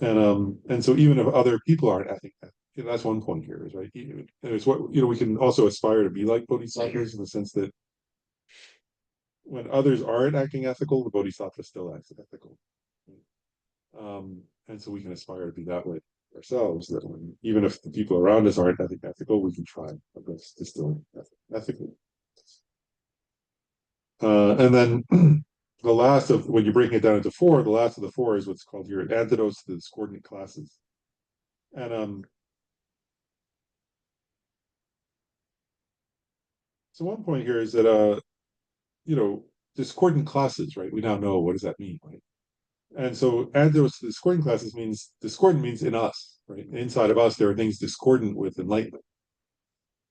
[SPEAKER 1] And so even if other people aren't, I think that, you know, that's one point here, is right. It's what, you know, we can also aspire to be like bodhisattvas in the sense that when others aren't acting ethical, the bodhisattva still acts ethical. And so we can aspire to be that way ourselves. That when, even if the people around us aren't acting ethical, we can try our best to still ethically. And then the last of, when you're breaking it down into four, the last of the four is what's called your antidotes to the discordant classes. And so one point here is that you know, discordant classes, right? We now know what does that mean, right? And so antidotes to discordant classes means discordant means in us, right? Inside of us, there are things discordant with enlightenment.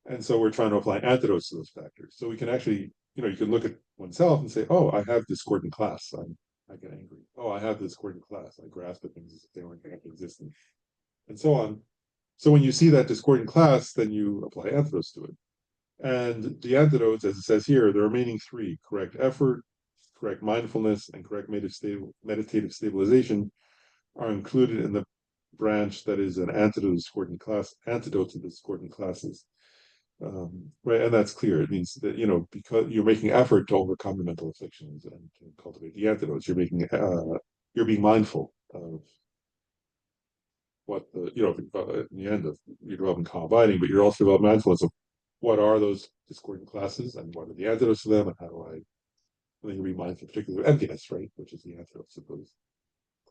[SPEAKER 1] And so we're trying to apply antidotes to those factors. So we can actually, you know, you can look at oneself and say, oh, I have discordant class. I get angry. Oh, I have discordant class. I grasp at things as if they weren't existent, and so on. So when you see that discordant class, then you apply antidotes to it. And the antidotes, as it says here, the remaining three: correct effort, correct mindfulness, and correct meditative stabilization, are included in the branch that is an antidote to discordant classes. Right, and that's clear. It means that, you know, because you're making effort to overcome the mental afflictions and to cultivate the antidotes, you're being mindful of what the, you know, in the end of, you're developing calm abiding, but you're also developing mindfulness of what are those discordant classes and what are the antidotes to them, and how do I, and then you'll be mindful particularly of emptiness, right, which is the antidote, I suppose.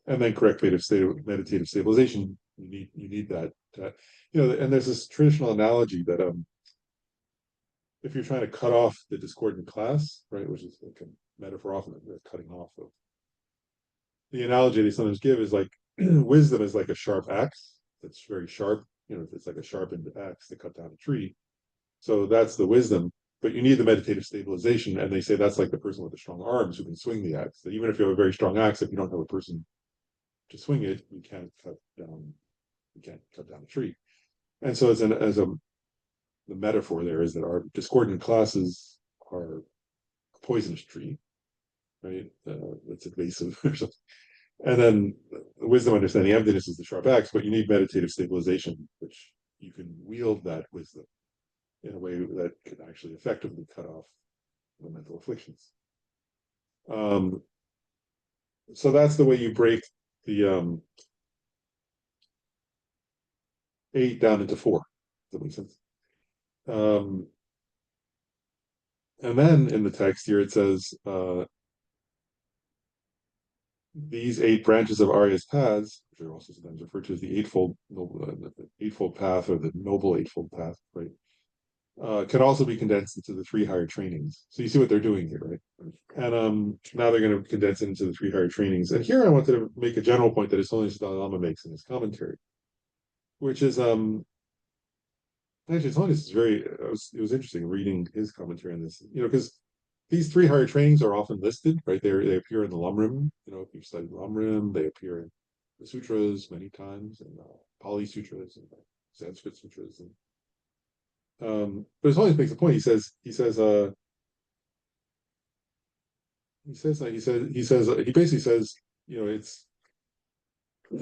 [SPEAKER 1] And then correct meditative stabilization. You need that, you know, and there's this traditional analogy that if you're trying to cut off the discordant class, right, which is like a metaphor often the cutting off of, the analogy they sometimes give is like wisdom is like a sharp axe that's very sharp. You know, it's like a sharpened axe to cut down a tree. So that's the wisdom, but you need the meditative stabilization. And they say that's like the person with the strong arms who can swing the axe. So even if you have a very strong axe, if you don't have a person to swing it, you can't cut down a tree. And so the metaphor there is that our discordant classes are a poisonous tree, right? That's invasive or something. And then the wisdom, understanding emptiness is the sharp axe, but you need meditative stabilization, which you can wield that wisdom in a way that can actually effectively cut off the mental afflictions. Um, so that's the way you break the 8 down into 4. Does that make sense? Um, and then in the text here it says, these 8 branches of Arya's paths, which are also sometimes referred to as the eightfold path, or the noble eightfold path, right? Can also be condensed into the 3 higher trainings. So you see what they're doing here, right? And now they're going to condense it into the 3 higher trainings. And here I wanted to make a general point that His Holiness Dalai Lama makes in his commentary, which is actually His Holiness is very. It was interesting reading his commentary on this. You know, because these 3 higher trainings are often listed, right? They appear in the Lamrim. You know, if you study Lamrim, they appear in the sutras many times, and Pali sutras and Sanskrit sutras. And but His Holiness makes a point. He basically says, you know, it's His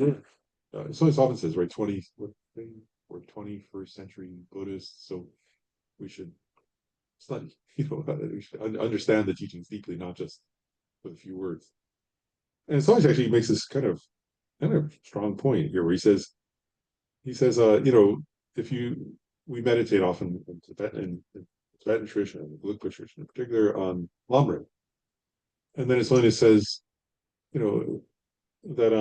[SPEAKER 1] Holiness often says, right, 20 what thing, we're 21st century Buddhists, so we should study, you know, we should understand the teachings deeply, not just with a few words. And His Holiness actually makes this kind of strong point here, where you know, if you we meditate often in Tibetan tradition, and Gelugpa tradition in particular, on Lamrim. And then His Holiness says, you know, that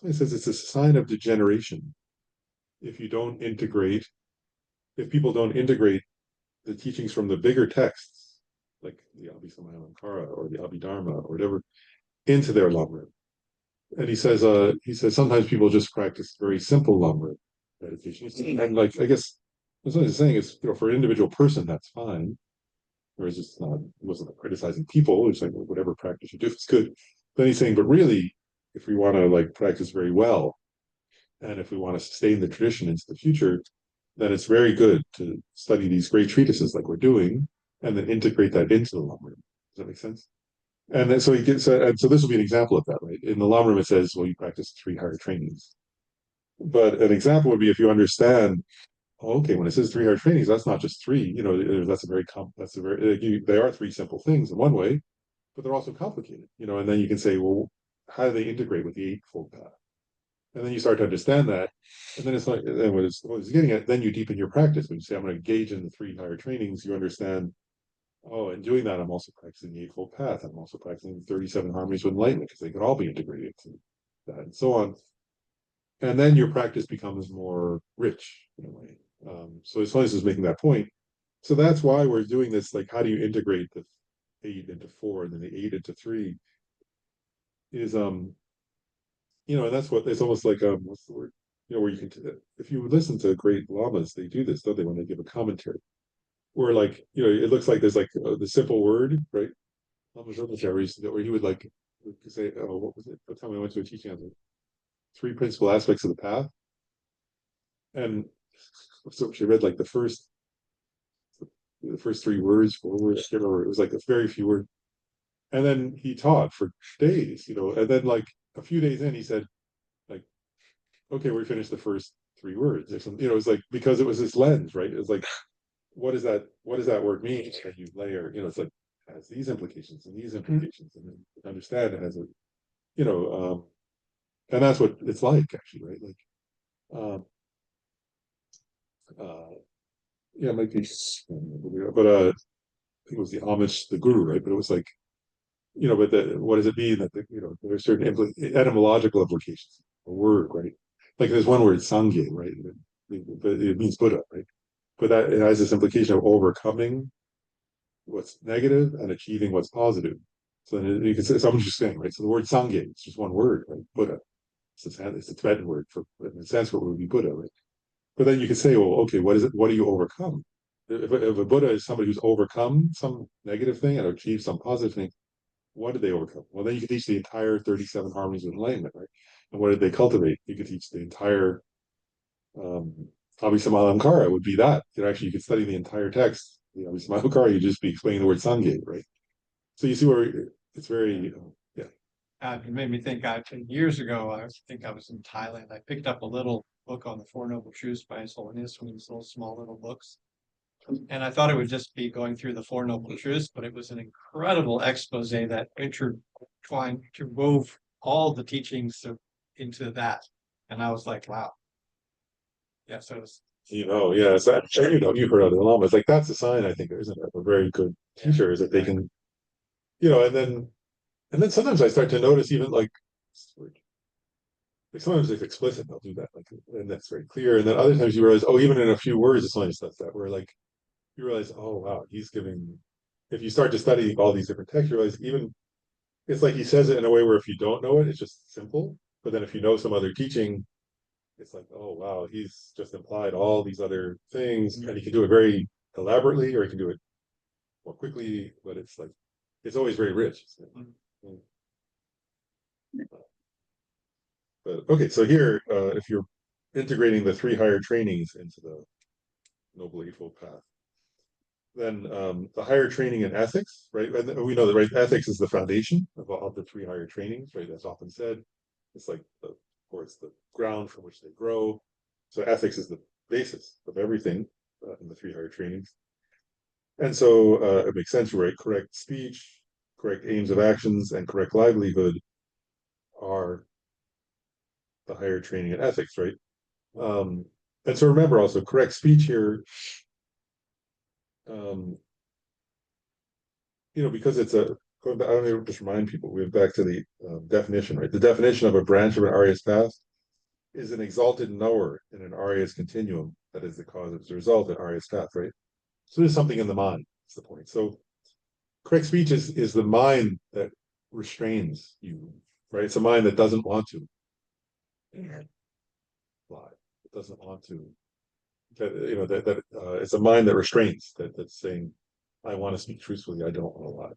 [SPEAKER 1] it says it's a sign of degeneration if you don't integrate, if people don't integrate the teachings from the bigger texts, like the Abhisamayalankara or the Abhidharma or whatever, into their Lamrim. And he says sometimes people just practice very simple Lamrim meditation. And like, I guess that's what he's saying is, you know, for an individual person, that's fine. Whereas it's not, it wasn't like criticizing people. It's like, well, whatever practice you do is good. Then he's saying, but really, if we want to like practice very well, And if we want to sustain the tradition into the future, then it's very good to study these great treatises like we're doing, and then integrate that into the Lam. Does that make sense? And then so he gets, and so this will be an example of that, right? In the Lam it says, well, you practice three higher trainings. But an example would be if you understand, oh, okay, when it says three higher trainings, that's not just three. That's a very they are three simple things in one way, but they're also complicated. And then you can say, well, how do they integrate with the Eightfold Path? And then you start to understand that, and then it's like, then what it's getting at, then you deepen your practice. When you say, I'm going to engage in the three higher trainings, you understand, oh, in doing that, I'm also practicing the Eightfold Path. I'm also practicing the 37 harmonies with enlightenment, because they could all be integrated to that, and so on. And then your practice becomes more rich in a way. So as long as is making that point. So that's why we're doing this. Like, how do you integrate the 8 into 4 and then the 8 into 3? Is and that's what it's almost like what's the word? Where you can if you listen to great lamas, they do this, don't they, when they give a commentary, where like it looks like there's like the simple word, right? Lama where he would like say, oh, what was it? The time I went to a teaching on the three principal aspects of the path, and so she read like the first three words, 4 words, it was like a very few words. And then he taught for days, and then like a few days in, he said, like, okay, we finished the first 3 words or something. It's like, because it was this lens, right? It was like, what does that word mean? And you layer, it's like, it has these implications and these implications, and then understand it has a, and that's what it's like actually, right? Like, uh, yeah, it might be, but I think it was the Amish, the guru, right? But it was like, but what does it mean that there's certain etymological implications? A word, right? Like there's one word, sangye, right? But it means Buddha, right? But that it has this implication of overcoming what's negative and achieving what's positive. So then you can say, so I'm just saying, right? So the word sangye, it's just one word, right? Buddha. It's a Tibetan word for, in Sanskrit, would be Buddha, right? But then you can say, well, okay, what is it? What do you overcome? If a Buddha is somebody who's overcome some negative thing and achieved some positive thing, what did they overcome? Well, then you could teach the entire 37 harmonies of enlightenment, right? And what did they cultivate? You could teach the entire um Abhisamalamkara would be that. Actually, you could study the entire text. The Abhisamalamkara, you'd just be explaining the word Sangye, right? So you see where it's very yeah.
[SPEAKER 3] It made me think. Years ago, I think I was in Thailand. I picked up a little book on the Four Noble Truths by His Holiness, one of these little small little books. And I thought it would just be going through the Four Noble Truths, but it was an incredible expose that intertwined to wove all the teachings into that. And I was like, wow. Yeah, so it was,
[SPEAKER 1] Yeah, so you've heard of the Lama. It's like that's a sign, I think, isn't it? A very good teacher is that they can, and then sometimes I start to notice even like sometimes it's explicit, they'll do that, like, and that's very clear. And then other times you realize, oh, even in a few words, it's only stuff that where like you realize, oh wow, he's giving. If you start to study all these different texts, you realize even it's like he says it in a way where if you don't know it, it's just simple. But then if you know some other teaching, it's like, oh wow, he's just implied all these other things, and he can do it very elaborately, or he can do it more quickly. But it's like it's always very rich. But okay, so here, if you're integrating the three higher trainings into the Noble Eightfold Path, then the higher training in ethics, right? And we know that, right? Ethics is the foundation of the three higher trainings, right? That's often said. It's like or it's the ground from which they grow. So ethics is the basis of everything in the three higher trainings. And so it makes sense, right? Correct speech, correct aims of actions, and correct livelihood are the higher training in ethics, right? Um, and so remember also, correct speech here, um, because it's I don't know, just remind people, we're back to the definition, right? The definition of a branch of an Arya's path is an exalted knower in an Arya's continuum that is the cause of the result in Arya's path, right? So there's something in the mind, that's the point. So correct speech is the mind that restrains you, right? It's a mind that doesn't want to lie. It doesn't want to it's a mind that restrains, that's saying, I want to speak truthfully, I don't want to lie,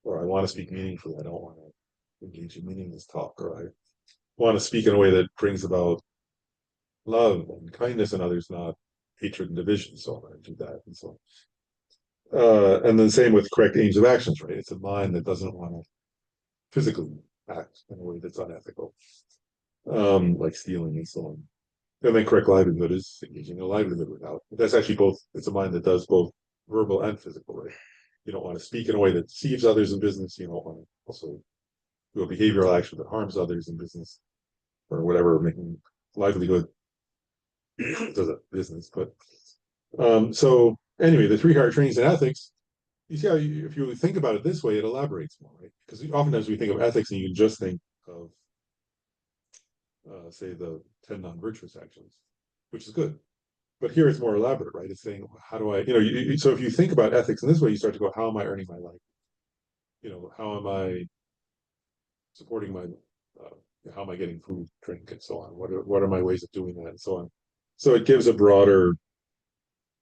[SPEAKER 1] or I want to speak meaningfully, I don't want to engage in meaningless talk, or I want to speak in a way that brings about love and kindness in others, not hatred and division. So I'm going to do that, and so and then same with correct aims of actions, right? It's a mind that doesn't want to physically act in a way that's unethical, like stealing and so on. And then correct livelihood is engaging in a livelihood without. That's actually both. It's a mind that does both verbal and physical, right? You don't want to speak in a way that deceives others in business. You don't want to also do a behavioral action that harms others in business or whatever, making livelihood does a business. But so anyway, the three higher trainings in ethics, you see how if you think about it this way, it elaborates more, right? Because oftentimes we think of ethics and you can just think of, say, the 10 non-virtuous actions, which is good. But here it's more elaborate, right? It's saying, how do I, so if you think about ethics in this way, you start to go, how am I earning my life? How am I supporting my, how am I getting food, drink, and so on? What are my ways of doing that, and so on? So it gives a broader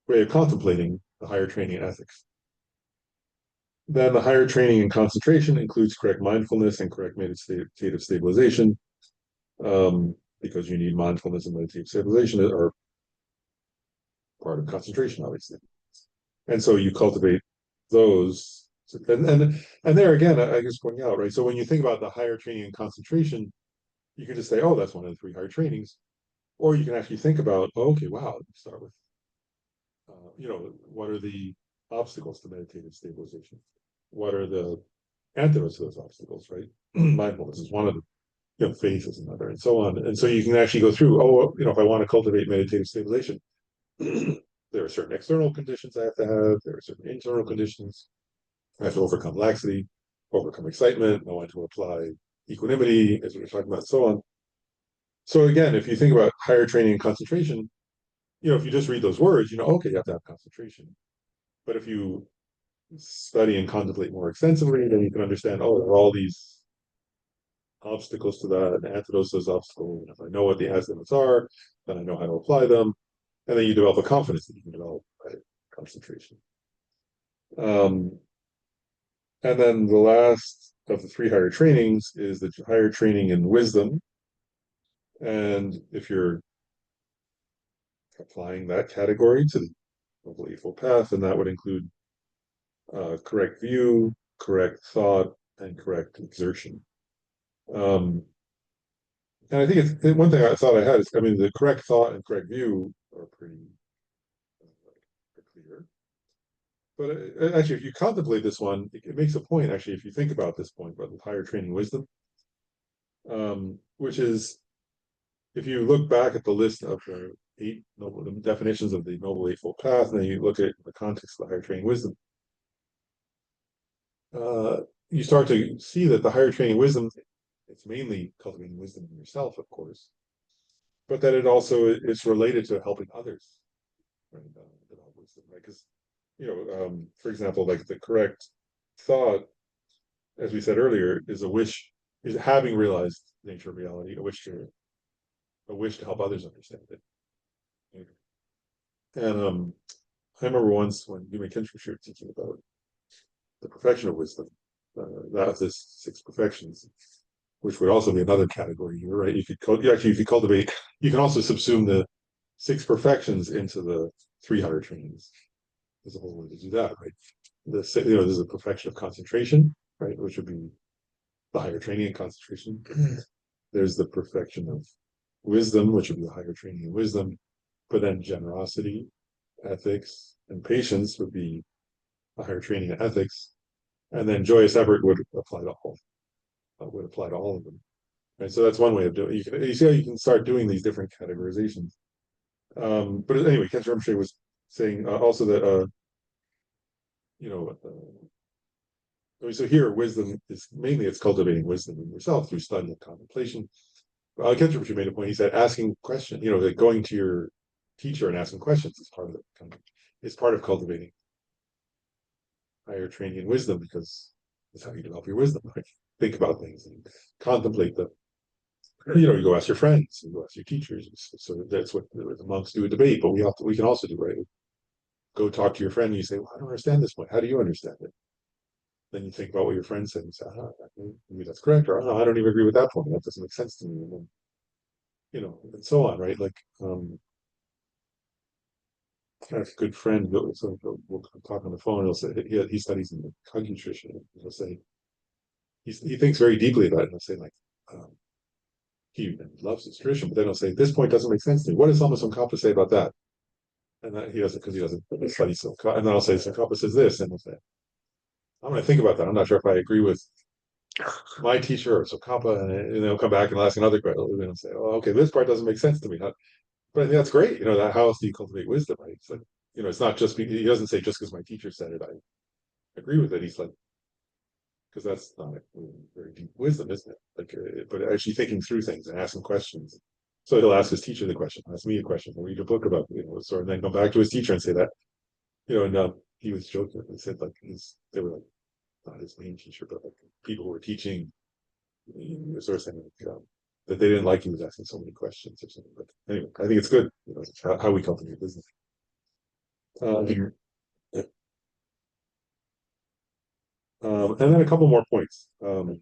[SPEAKER 1] way of contemplating the higher training in ethics. Then the higher training in concentration includes correct mindfulness and correct meditative stabilization, because you need mindfulness and meditative stabilization are part of concentration, obviously. And so you cultivate those. And there again, I just pointing out, right? So when you think about the higher training in concentration, you can just say, oh, that's one of the three higher trainings. Or you can actually think about, oh, okay, wow, start with, what are the obstacles to meditative stabilization? What are the antidotes to those obstacles, right? Mindfulness is one of them, faith is another, and so on. And so you can actually go through, if I want to cultivate meditative stabilization, there are certain external conditions I have to have, there are certain internal conditions. I have to overcome laxity, overcome excitement, I want to apply equanimity, as we were talking about, so on. So again, if you think about higher training and concentration, if you just read those words, okay, you have to have concentration. But if you study and contemplate more extensively, then you can understand, oh, there are all these obstacles to that and antidotes to those obstacles. And if I know what the antidotes are, then I know how to apply them. And then you develop a confidence that you can develop by concentration. And then the last of the three higher trainings is the higher training in wisdom. And if you're applying that category to the Noble Eightfold Path, then that would include correct view, correct thought, and correct exertion. And I think it's one thing I thought I had is, the correct thought and correct view are pretty clear. But actually, if you contemplate this one, it makes a point, actually, if you think about this point about the higher training wisdom, which is, if you look back at the list of the the definitions of the Noble Eightfold Path, and then you look at the context of the higher training wisdom, you start to see that the higher training wisdom, it's mainly cultivating wisdom in yourself, of course, but that it also is related to helping others, right, develop wisdom, right? Because for example, like the correct thought, as we said earlier, is having realized the nature of reality, a wish to help others understand it. And I remember once when Yume Kensho was teaching about the perfection of wisdom, that was this 6 perfections, which would also be another category here, right? If you cultivate, you can also subsume the 6 perfections into the 300 trainings. There's a whole way to do that, right? There's a perfection of concentration, right, which would be the higher training in concentration. There's the perfection of wisdom, which would be the higher training in wisdom. But then generosity, ethics, and patience would be a higher training in ethics. And then joyous effort would apply to all of them. Right. So that's one way of doing it. You see how you can start doing these different categorizations. But anyway, Kensho Rinpoche was saying also that so here wisdom is mainly it's cultivating wisdom in yourself through study and contemplation. Kensho Rinpoche made a point. He said asking questions, like going to your teacher and asking questions is part of it. It's part of cultivating higher training in wisdom, because it's how you develop your wisdom, right? Think about things and contemplate them. You go ask your friends, you go ask your teachers. So that's what the monks do a debate, but we can also do, right? Go talk to your friend and you say, well, I don't understand this point. How do you understand it? Then you think about what your friend said and say, maybe that's correct, or I don't even agree with that point. That doesn't make sense to me. And then and so on, right? Like, I have a good friend, so we'll talk on the phone. He'll say he studies in hug nutrition. He'll say he thinks very deeply about it. And he'll say like, um, he loves his tradition, but then he'll say, "This point doesn't make sense to me. What does Thomas Kappa say about that?" And that he doesn't, because he doesn't study Tsongkhapa. And then I'll say Tsongkhapa says this, and he'll say, "I'm going to think about that. I'm not sure if I agree with my teacher or Tsongkhapa." And then he'll come back and I'll ask another question, and he'll say, "Oh, okay, this part doesn't make sense to me." But I think that's great. That how else do you cultivate wisdom, right? It's like, it's not just he doesn't say just because my teacher said it, I agree with it. He's like, because that's not a very deep wisdom, isn't it? Like, but actually thinking through things and asking questions. So he'll ask his teacher the question, ask me a question, or read a book about, sort of, and then come back to his teacher and say that, and he was joking and said like they were like not his main teacher, but like people who were teaching, sort of saying like, that they didn't like he was asking so many questions or something. But anyway, I think it's good, how we cultivate business. Um, and then a couple more points. And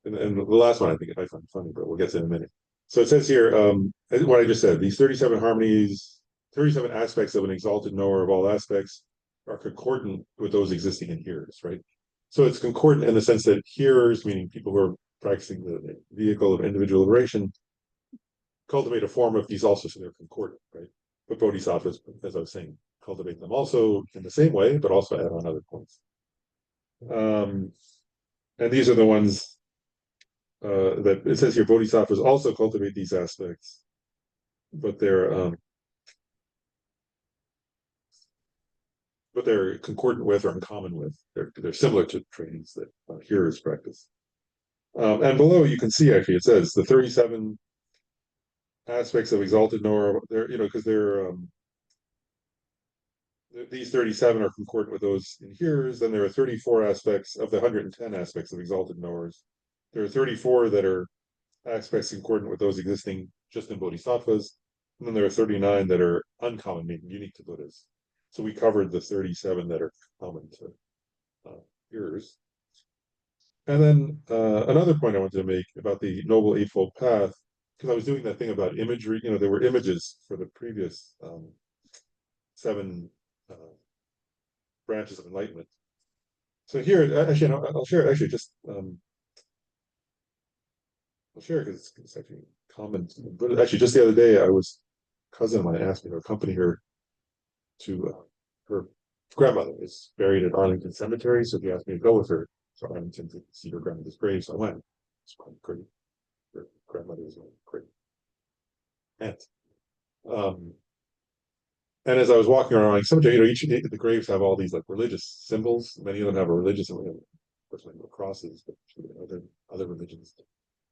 [SPEAKER 1] the last one I think I find funny, but we'll get to in a minute. So it says here, what I just said, these 37 harmonies, 37 aspects of an exalted knower of all aspects are concordant with those existing in hearers, right? So it's concordant in the sense that hearers, meaning people who are practicing the vehicle of individual liberation, cultivate a form of these also, so they're concordant, right? But bodhisattvas, as I was saying, cultivate them also in the same way, but also add on other points. And these are the ones that it says here, bodhisattvas also cultivate these aspects, but they're concordant with or in common with. They're similar to trainings that hearers practice. And below you can see actually it says the 37 aspects of exalted knower. They're because these 37 are concordant with those in hearers. Then there are 34 aspects of the 110 aspects of exalted knowers. There are 34 that are aspects concordant with those existing just in bodhisattvas. And then there are 39 that are uncommon, meaning unique to Buddhas. So we covered the 37 that are common to hearers. And then another point I wanted to make about the Noble Eightfold Path, because I was doing that thing about imagery. There were images for the previous 7 branches of enlightenment. So here, actually, I'll share it. Actually, just I'll share it because it's actually common. But actually, just the other day, cousin of mine asked me to accompany her to her grandmother is buried at Arlington Cemetery, so he asked me to go with her to Arlington to see her grandmother's grave. So I went. It's quite great. Her grandmother was a great aunt. And as I was walking around Arlington Cemetery, each the graves have all these like religious symbols. Many of them have a religious, of course, like crosses, but other religions.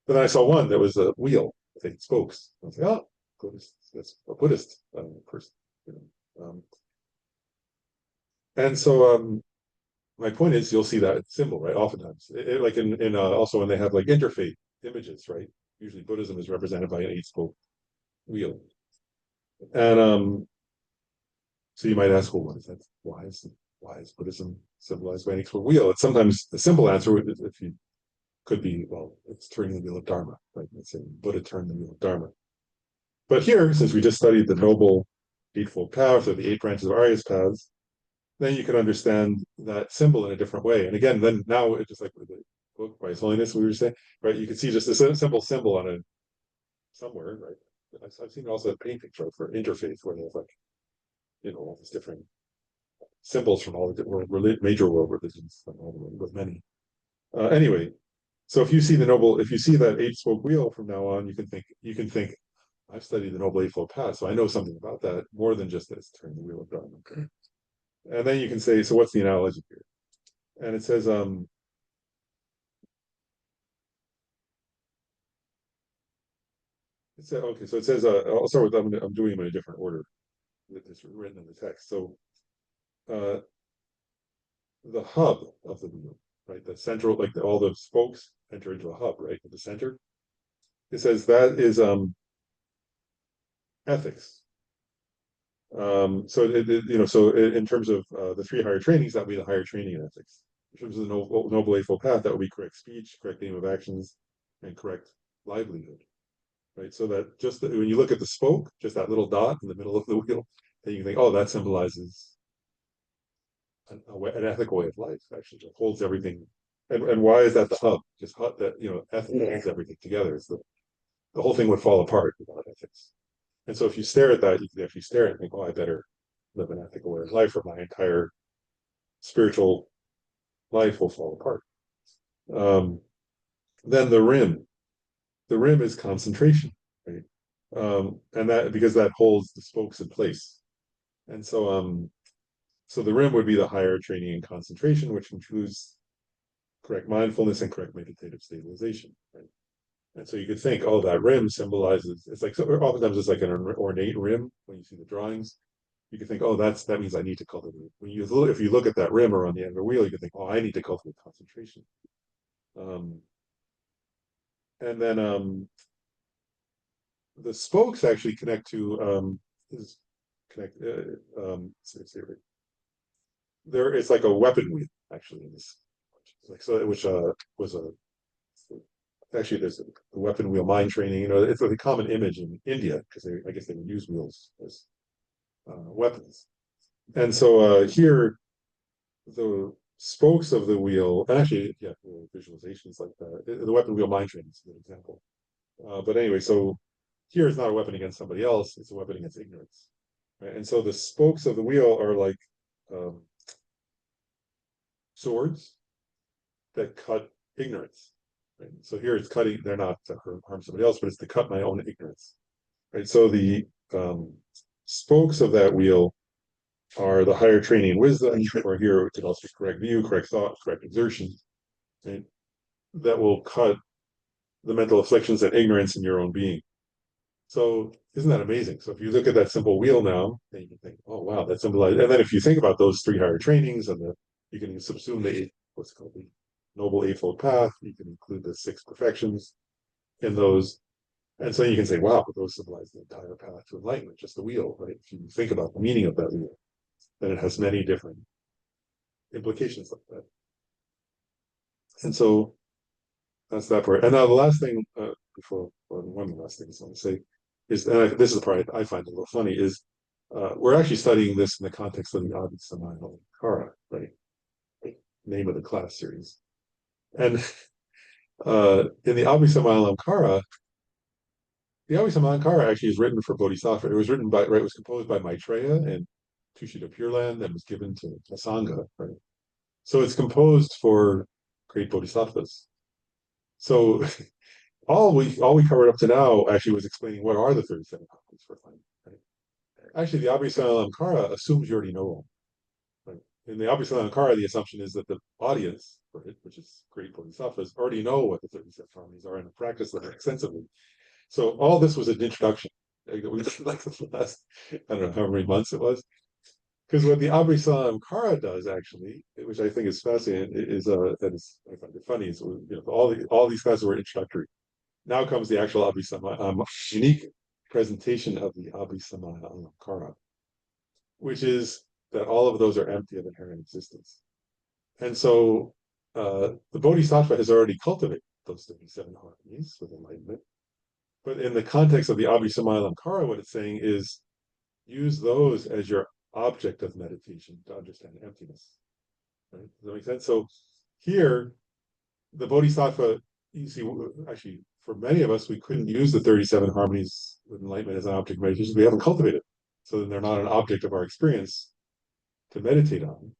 [SPEAKER 1] But then I saw one that was a wheel with 8 spokes. I was like, oh, Buddhist. That's a Buddhist person. And so my point is, you'll see that symbol, right? Oftentimes, like in also when they have like interfaith images, right? Usually Buddhism is represented by an 8-spoke wheel. And so you might ask, well, what is that? Why is Buddhism symbolized by an 8-spoke wheel? It's sometimes the simple answer, if you could be, well, it's turning the wheel of Dharma, right? It's saying Buddha turned the wheel of Dharma. But here, since we just studied the Noble Eightfold Path or the 8 branches of Arya's paths, then you can understand that symbol in a different way. And again, then now it's just like with the book by His Holiness, we were saying, right? You can see just a simple symbol on it somewhere, right? I've seen also paintings, right, for interfaith where they have like, all these different symbols from all the major world religions, with many. Anyway, so if you see that 8-spoke wheel from now on, you can think, I've studied the Noble Eightfold Path, so I know something about that more than just this turn the wheel of Dharma. Okay. And then you can say, so what's the analogy here? And it says, okay, so it says, I'll start with, I'm doing them in a different order that is written in the text. So the hub of the wheel, right? The central, like all the spokes enter into a hub, right? At the center. It says that is ethics. So in terms of the 3 higher trainings, that would be the higher training in ethics. In terms of the Noble Eightfold Path, that would be correct speech, correct aim of actions, and correct livelihood. right? So that when you look at the spoke, just that little dot in the middle of the wheel, then you think, oh, that symbolizes an ethical way of life. Actually, it holds everything. And why is that the hub? Just that ethics holds everything together. It's the whole thing would fall apart without ethics. And so if you stare at that, you can actually stare and think, oh, I better live an ethical way of life, or my entire spiritual life will fall apart. Then the rim. The rim is concentration, right? And that because that holds the spokes in place. And so the rim would be the higher training in concentration, which includes correct mindfulness and correct meditative stabilization, right? And so you could think, oh, that rim symbolizes, it's like, so oftentimes it's like an ornate rim when you see the drawings. You can think, oh, that means I need to cultivate. If you look at that rim or on the end of the wheel, you can think, oh, I need to cultivate concentration. And then the spokes actually connect to there. It's like a weapon wheel actually in this, like so, which was a actually there's a weapon wheel mind training. It's a common image in India because I guess they would use wheels as weapons. And so here, the spokes of the wheel, and actually, yeah, visualizations like that. The weapon wheel mind training is a good example. But anyway, so here it's not a weapon against somebody else; it's a weapon against ignorance. Right? And so the spokes of the wheel are like swords that cut ignorance. Right? So here it's cutting; they're not to harm somebody else, but it's to cut my own ignorance. Right? So the spokes of that wheel are the higher training in wisdom, or here it could also be correct view, correct thought, correct exertion, right? That will cut the mental afflictions and ignorance in your own being. So isn't that amazing? So if you look at that simple wheel now, then you can think, oh wow, that symbolizes. And then if you think about those three higher trainings and you can subsume what's called the Noble Eightfold Path. You can include the six perfections in those. And so you can say, wow, but those symbolize the entire path to enlightenment, just the wheel, right? If you think about the meaning of that wheel, then it has many different implications like that. And so that's that part. And now the last thing, one of the last things I want to say is, and this is the part I find a little funny, is we're actually studying this in the context of the Abhisamayalankara, right? Name of the class series. And in the Abhisamayalankara, the Abhisamayalankara actually is written for Bodhisattva. It was written by, right, it was composed by Maitreya and Tushita Pure Land and was given to Asanga, right? So it's composed for great bodhisattvas. So all we covered up to now actually was explaining what are the 37 qualities for enlightenment. Right? Actually, the Abhisamayalankara assumes you already know them. Right? In the Abhisamayalankara, the assumption is that the audience for it, which is great bodhisattvas, already know what the 37 harmonies are and practice them extensively. So all this was an introduction. We did like the last, I don't know how many months it was. Because what the Abhisamayalankara does actually, which I think is fascinating, is I find it funny, is all these classes were introductory. Now comes the actual unique presentation of the Abhisamayalankara, which is that all of those are empty of inherent existence. And so the Bodhisattva has already cultivated those 37 harmonies with enlightenment. But in the context of the Abhisamayalankara, what it's saying is use those as your object of meditation to understand emptiness. Right? Does that make sense? So here, the Bodhisattva, you see, actually, for many of us, we couldn't use the 37 harmonies with enlightenment as an object of meditation. We haven't cultivated. So then they're not an object of our experience to meditate on.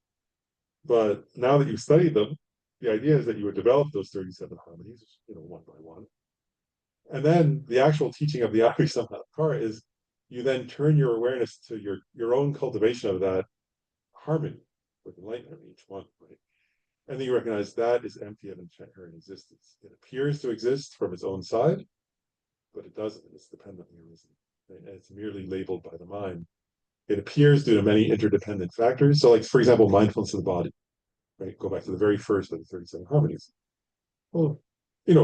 [SPEAKER 1] But now that you've studied them, the idea is that you would develop those 37 harmonies, one by one. And then the actual teaching of the Abhisamayalankara is you then turn your awareness to your own cultivation of that harmony with enlightenment in each one, right? And then you recognize that is empty of inherent existence. It appears to exist from its own side, but it doesn't. It's dependently arisen. And it's merely labeled by the mind. It appears due to many interdependent factors. So, like, for example, mindfulness of the body, right? Go back to the very first of the 37 harmonies. Well,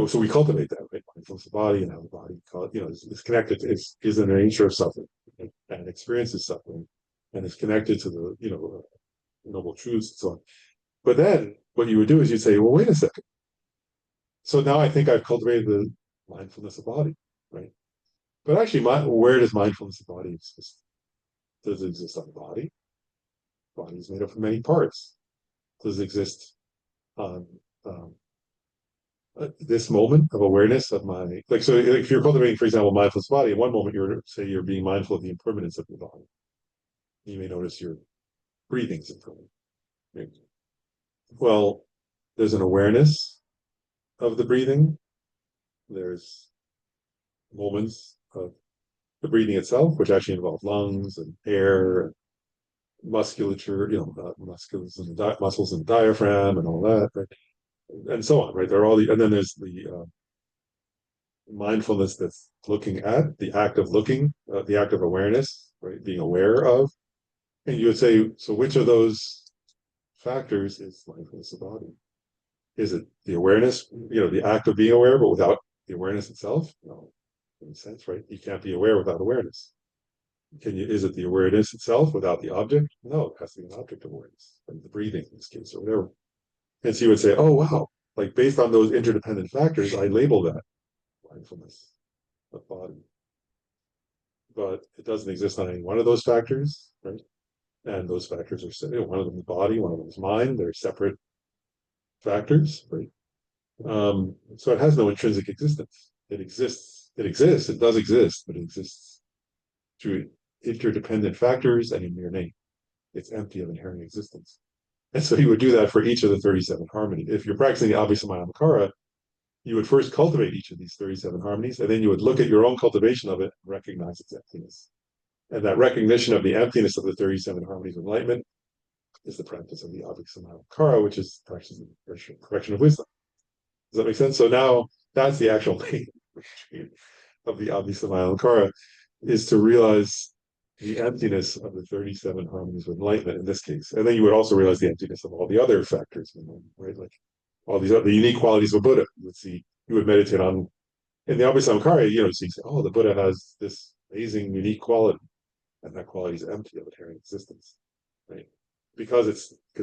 [SPEAKER 1] so we cultivate that, right? Mindfulness of the body and how the body, is connected to, is in the nature of suffering, right? And experiences suffering, and is connected to the, noble truths and so on. But then what you would do is you'd say, well, wait a second. So now I think I've cultivated the mindfulness of body, right? But actually, where does mindfulness of body exist? Does it exist on the body? Body is made up of many parts. Does it exist on this moment of awareness of my, like, so if you're cultivating, for example, mindfulness body, in one moment you're being mindful of the impermanence of your body. You may notice your breathing's impermanent. Right? Well, there's an awareness of the breathing. There's moments of the breathing itself, which actually involve lungs and air and musculature, muscles and diaphragm and all that, right? And so on, right? There are all the, and then there's the mindfulness that's looking at the act of looking, the act of awareness, right? Being aware of. And you would say, so which of those factors is mindfulness of body? Is it the awareness, the act of being aware, but without the awareness itself? No, in a sense, right? You can't be aware without awareness. Is it the awareness itself without the object? No, it has to be an object of awareness, like the breathing in this case, or whatever. And so you would say, oh, wow, like based on those interdependent factors, I label that mindfulness of body. But it doesn't exist on any one of those factors, right? And those factors are, one of them is body, one of them is mind. They're separate factors, right? So it has no intrinsic existence. It exists. It does exist, but it exists through interdependent factors and in mere name. It's empty of inherent existence. And so you would do that for each of the 37 harmonies. If you're practicing the Abhisamayalankara, you would first cultivate each of these 37 harmonies, and then you would look at your own cultivation of it and recognize its emptiness. And that recognition of the emptiness of the 37 harmonies of enlightenment is the practice of the Abhisamayalankara, which is practice of the correction of wisdom. Does that make sense? So now that's the actual main of the Abhisamayalankara, is to realize the emptiness of the 37 harmonies of enlightenment in this case. And then you would also realize the emptiness of all the other factors, right? Like all these other unique qualities of Buddha. You would meditate on in the Abhisamayalankara, so you say, oh, the Buddha has this amazing, unique quality, and that quality is empty of inherent existence, right? Because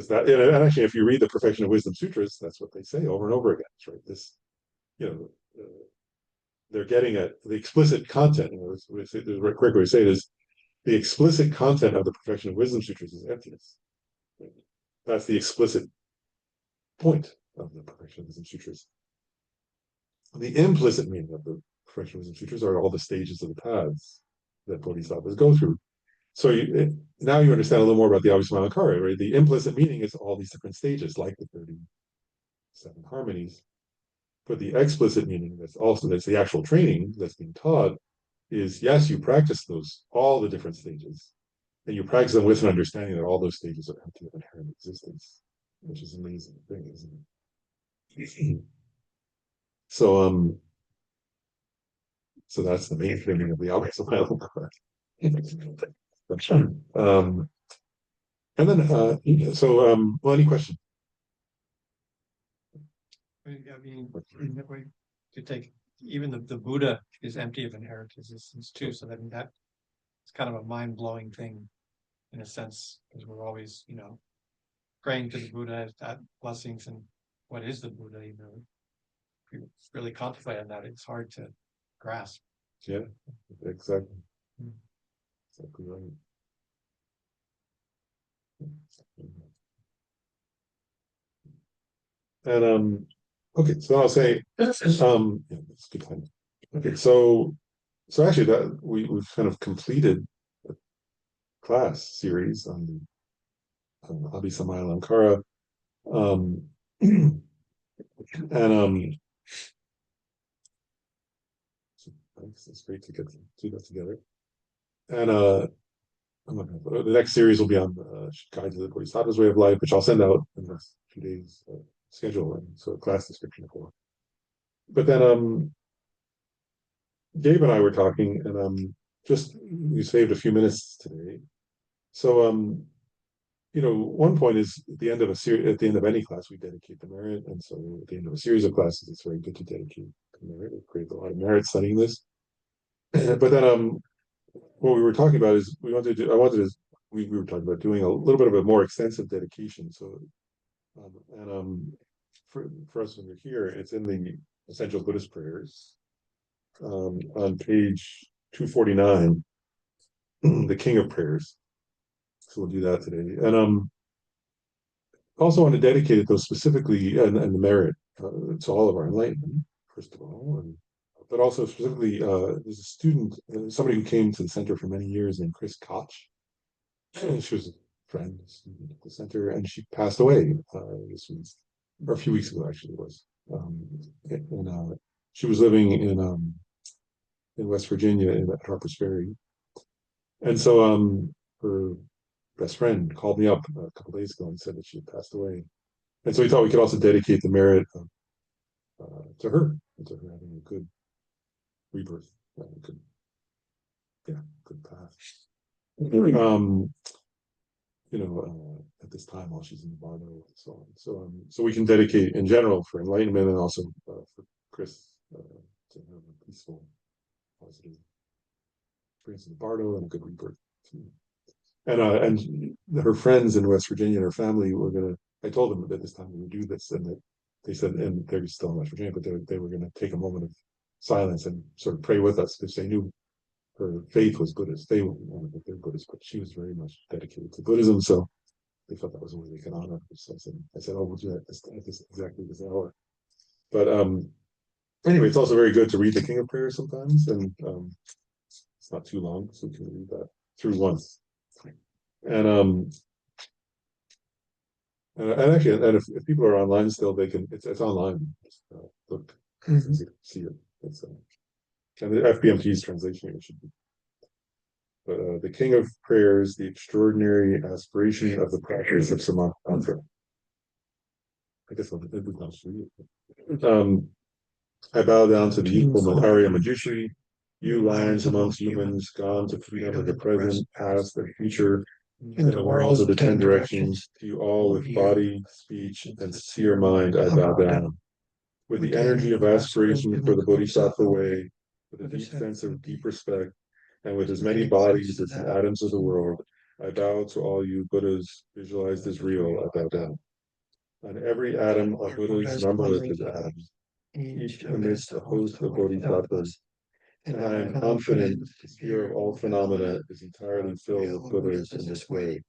[SPEAKER 1] and actually, if you read the Perfection of Wisdom Sutras, that's what they say over and over again, right? This, you know, they're getting at the explicit content. The correct way to say it is the explicit content of the Perfection of Wisdom Sutras is emptiness. Right? That's the explicit point of the Perfection of Wisdom Sutras. The implicit meaning of the Perfection of Wisdom Sutras are all the stages of the paths that bodhisattvas go through. So now you understand a little more about the Abhisamayalankara, right? The implicit meaning is all these different stages, like the 37 harmonies. But the explicit meaning that's the actual training that's being taught is, yes, you practice all the different stages, and you practice them with an understanding that all those stages are empty of inherent existence, which is an amazing thing, isn't it? So that's the main thing of the Abhisamayalankara. And then well, any question?
[SPEAKER 3] I mean, we could take even the Buddha is empty of inherent existence too. So that it's kind of a mind blowing thing in a sense, because we're always, praying to the Buddha that blessings and what is the Buddha, if you really contemplate on that, it's hard to grasp.
[SPEAKER 1] Yeah, exactly. Exactly right. And okay, so I'll say yeah, that's a good time. Okay, so actually that we've kind of completed a class series on the Abhisamayalankara. And it's great to get to do that together. And the next series will be on Guide to the Bodhisattva's Way of Life, which I'll send out in the next few days, schedule and so class description for. But then Gabe and I were talking, and we saved a few minutes today. So one point is at the end of any class, we dedicate the merit, and so at the end of a series of classes, it's very good to dedicate the merit. We create a lot of merit studying this. But then what we were talking about is we were talking about doing a little bit of a more extensive dedication. So for us when you're here, it's in the Essential Buddhist Prayers on page 249, the King of Prayers. So we'll do that today. And also want to dedicate it though specifically and the merit to all of our enlightenment, first of all, and but also specifically there's a student, somebody who came to the center for many years named Chris Koch. She was a friend, a student at the center, and she passed away this week, or a few weeks ago actually it was. And she was living in West Virginia at Harper's Ferry, and so her best friend called me up a couple days ago and said that she had passed away. And so we thought we could also dedicate the merit to her, and to her having a good rebirth, good, yeah, good path. Um, at this time while she's in the Bardo and so on. So we can dedicate in general for enlightenment and also for Chris to have a peaceful, positive experience in the Bardo and a good rebirth. And her friends in West Virginia and her family were gonna. I told them that this time we would do this, and that they said, and they're still in West Virginia, but they were gonna take a moment of silence and sort of pray with us because they knew her faith was Buddhist. They wanted to they're Buddhist, but she was very much dedicated to Buddhism, so they felt that was a way they could honor her. So I said, oh, we'll do that at this exactly this hour. But anyway, it's also very good to read the King of Prayers sometimes, and it's not too long, so we can read that through once. And and actually, and if people are online still, they can. It's online. Just, look, it's easy to see it. It's and the FBMT's translation it should be. But the King of Prayers, the extraordinary aspiration of the practice of Samatha. I guess I'll not read it. I bow down to the youthful Arya Manjushri, you lions amongst humans, gone to freedom of the present, past, and future, in the worlds of the 10 directions, to you all with body, speech, and sincere mind I bow down. With the energy of aspiration for the Bodhisattva way, with a deep sense of deep respect, and with as many bodies as the atoms of the world, I bow to all you Buddhas visualized as real, I bow down. On every atom are Buddhas numberless as atoms, each amidst a host of Bodhisattvas, and I am confident the sphere of all phenomena is entirely filled with Buddhas in this way.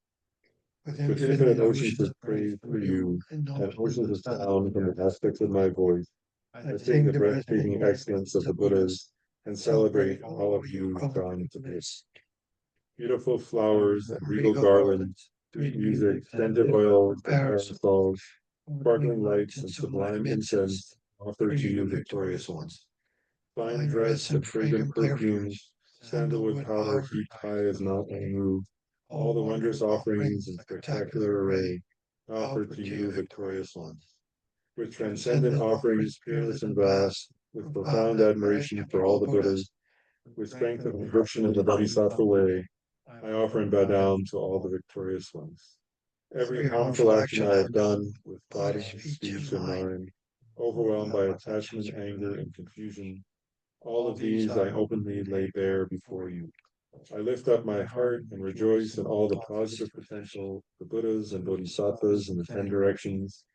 [SPEAKER 1] With infinite oceans of praise for you, and oceans of sound from the aspects of my voice, I sing the breathtaking excellence of the Buddhas and celebrate all of you gone into bliss. Beautiful flowers and regal garlands, sweet music, scented oils, parasols, sparkling lights, and sublime incense offered to you, victorious ones. Fine dress and fragrant perfumes, sandalwood powder heaped high as Mount Angu, all the wondrous offerings in spectacular array offered to you, victorious ones. With transcendent offerings, fearless and vast, with profound admiration for all the Buddhas, with strength of conviction in the Bodhisattva way, I offer and bow down to all the victorious ones. Every harmful action I have done, with body, speech, and mind, overwhelmed by attachment, anger, and confusion, all of these I openly lay bare before you. I lift up my heart and rejoice in all the positive potential, the Buddhas and Bodhisattvas in the 10 directions,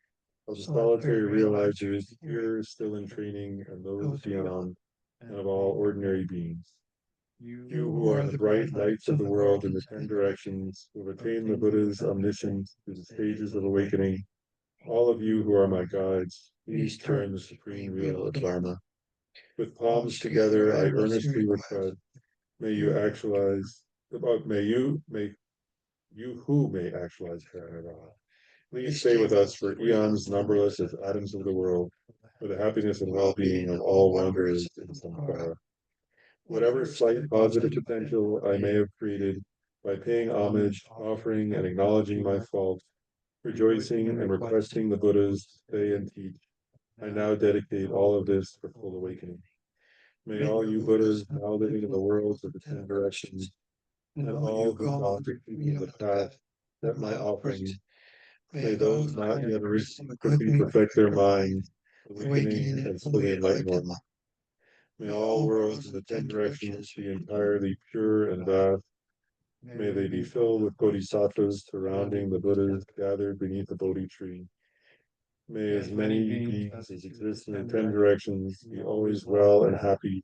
[SPEAKER 1] of the solitary realizers here still in training and those beyond, and of all ordinary beings. You who are the bright lights of the world in the 10 directions, who have attained the Buddha's omniscience through the stages of awakening, all of you who are my guides, please turn the supreme wheel of Dharma. With palms together, I earnestly request, may you actualize, may you who may actualize Parada. Please stay with us for eons numberless as atoms of the world, for the happiness and well-being of all wanderers in samsara. Whatever slight positive potential I may have created by paying homage, offering, and acknowledging my fault, rejoicing and requesting the Buddhas to stay and teach, I now dedicate all of this for full awakening. May all you Buddhas now living in the worlds of the 10 directions, and all who gone to complete the path, accept my offerings. May those not yet arisen quickly perfect their minds, awakening and fully enlighten one. May all worlds in the 10 directions be entirely pure and vast. May they be filled with bodhisattvas surrounding the Buddhas gathered beneath the Bodhi tree. May as many beings as exist in the 10 directions be always well and happy,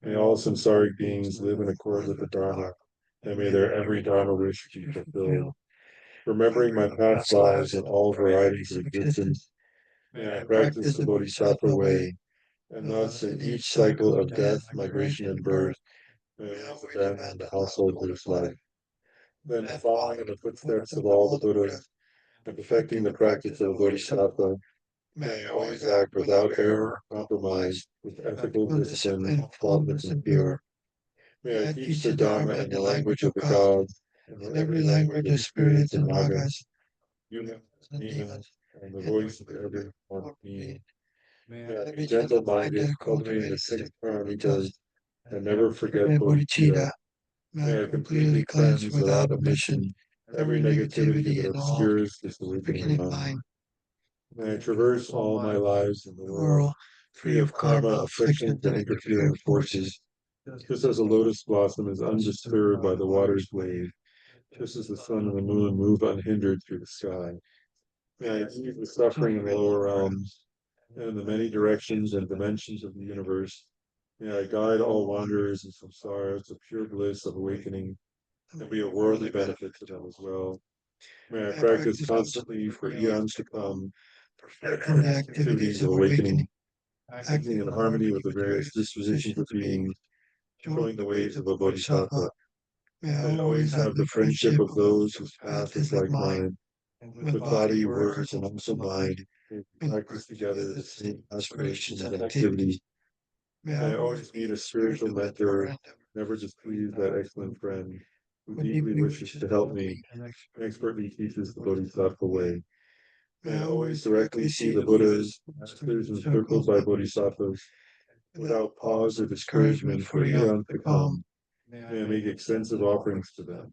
[SPEAKER 1] May all samsaric beings live in accord with the Dharma, and may their every Dharma wish be fulfilled. Remembering my past lives and all varieties of existence, may I practice the Bodhisattva way, and thus in each cycle of death, migration, and birth, may I always abandon the household Buddhist life. Then, following in the footsteps of all the Buddhas, and perfecting the practice of the Bodhisattva, may I always act without error or compromise, with ethical discipline, faultless and pure. May I teach the Dharma in the language of the gods, and in every language of spirits and nagas, humans and demons, and the voice of every one being. May I be gentle-minded, cultivating the 6 paramitas, and never forget bodhicitta. May I completely cleanse without omission every negativity that obscures this awakening mind. May I traverse all my lives in the world, free of karma, afflictions, and interfering forces, just as a lotus blossom is undisturbed by the water's wave, just as the sun and the moon move unhindered through the sky. May I ease the suffering in the lower realms, and in the many directions and dimensions of the universe. May I guide all wanderers in samsara to pure bliss of awakening, and be a worldly benefit to them as well. May I practice constantly for eons to come, perfecting the activities of awakening, acting in harmony with the various dispositions of beings, showing the ways of a bodhisattva. May I always have the friendship of those whose path is like mine, and with body, words, and also mind, may we practice together the same aspirations and activities. May I always meet a spiritual mentor, never displease that excellent friend who deeply wishes to help me and expertly teaches the Bodhisattva way. May I always directly see the Buddhas, masters encircled by Bodhisattvas, without pause or discouragement for eons to come. May I make extensive offerings to them.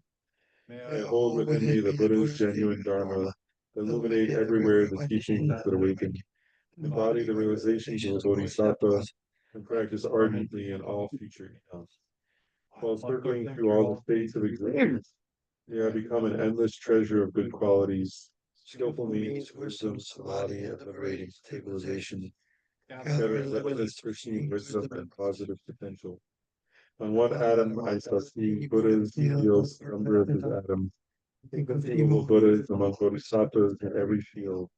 [SPEAKER 1] May I hold within me the Buddha's genuine Dharma, illuminate everywhere the teachings that awaken, embody the realizations of a Bodhisattva, and practice ardently in all future eons. While circling through all the states of existence, may I become an endless treasure of good qualities, skillful means, wisdom, samadhi, and liberating stabilization, gathering limitless pristine wisdom and positive potential. On one atom I shall see Buddhas, fields, number of his atoms, inconceivable Buddhas among Bodhisattvas in every field,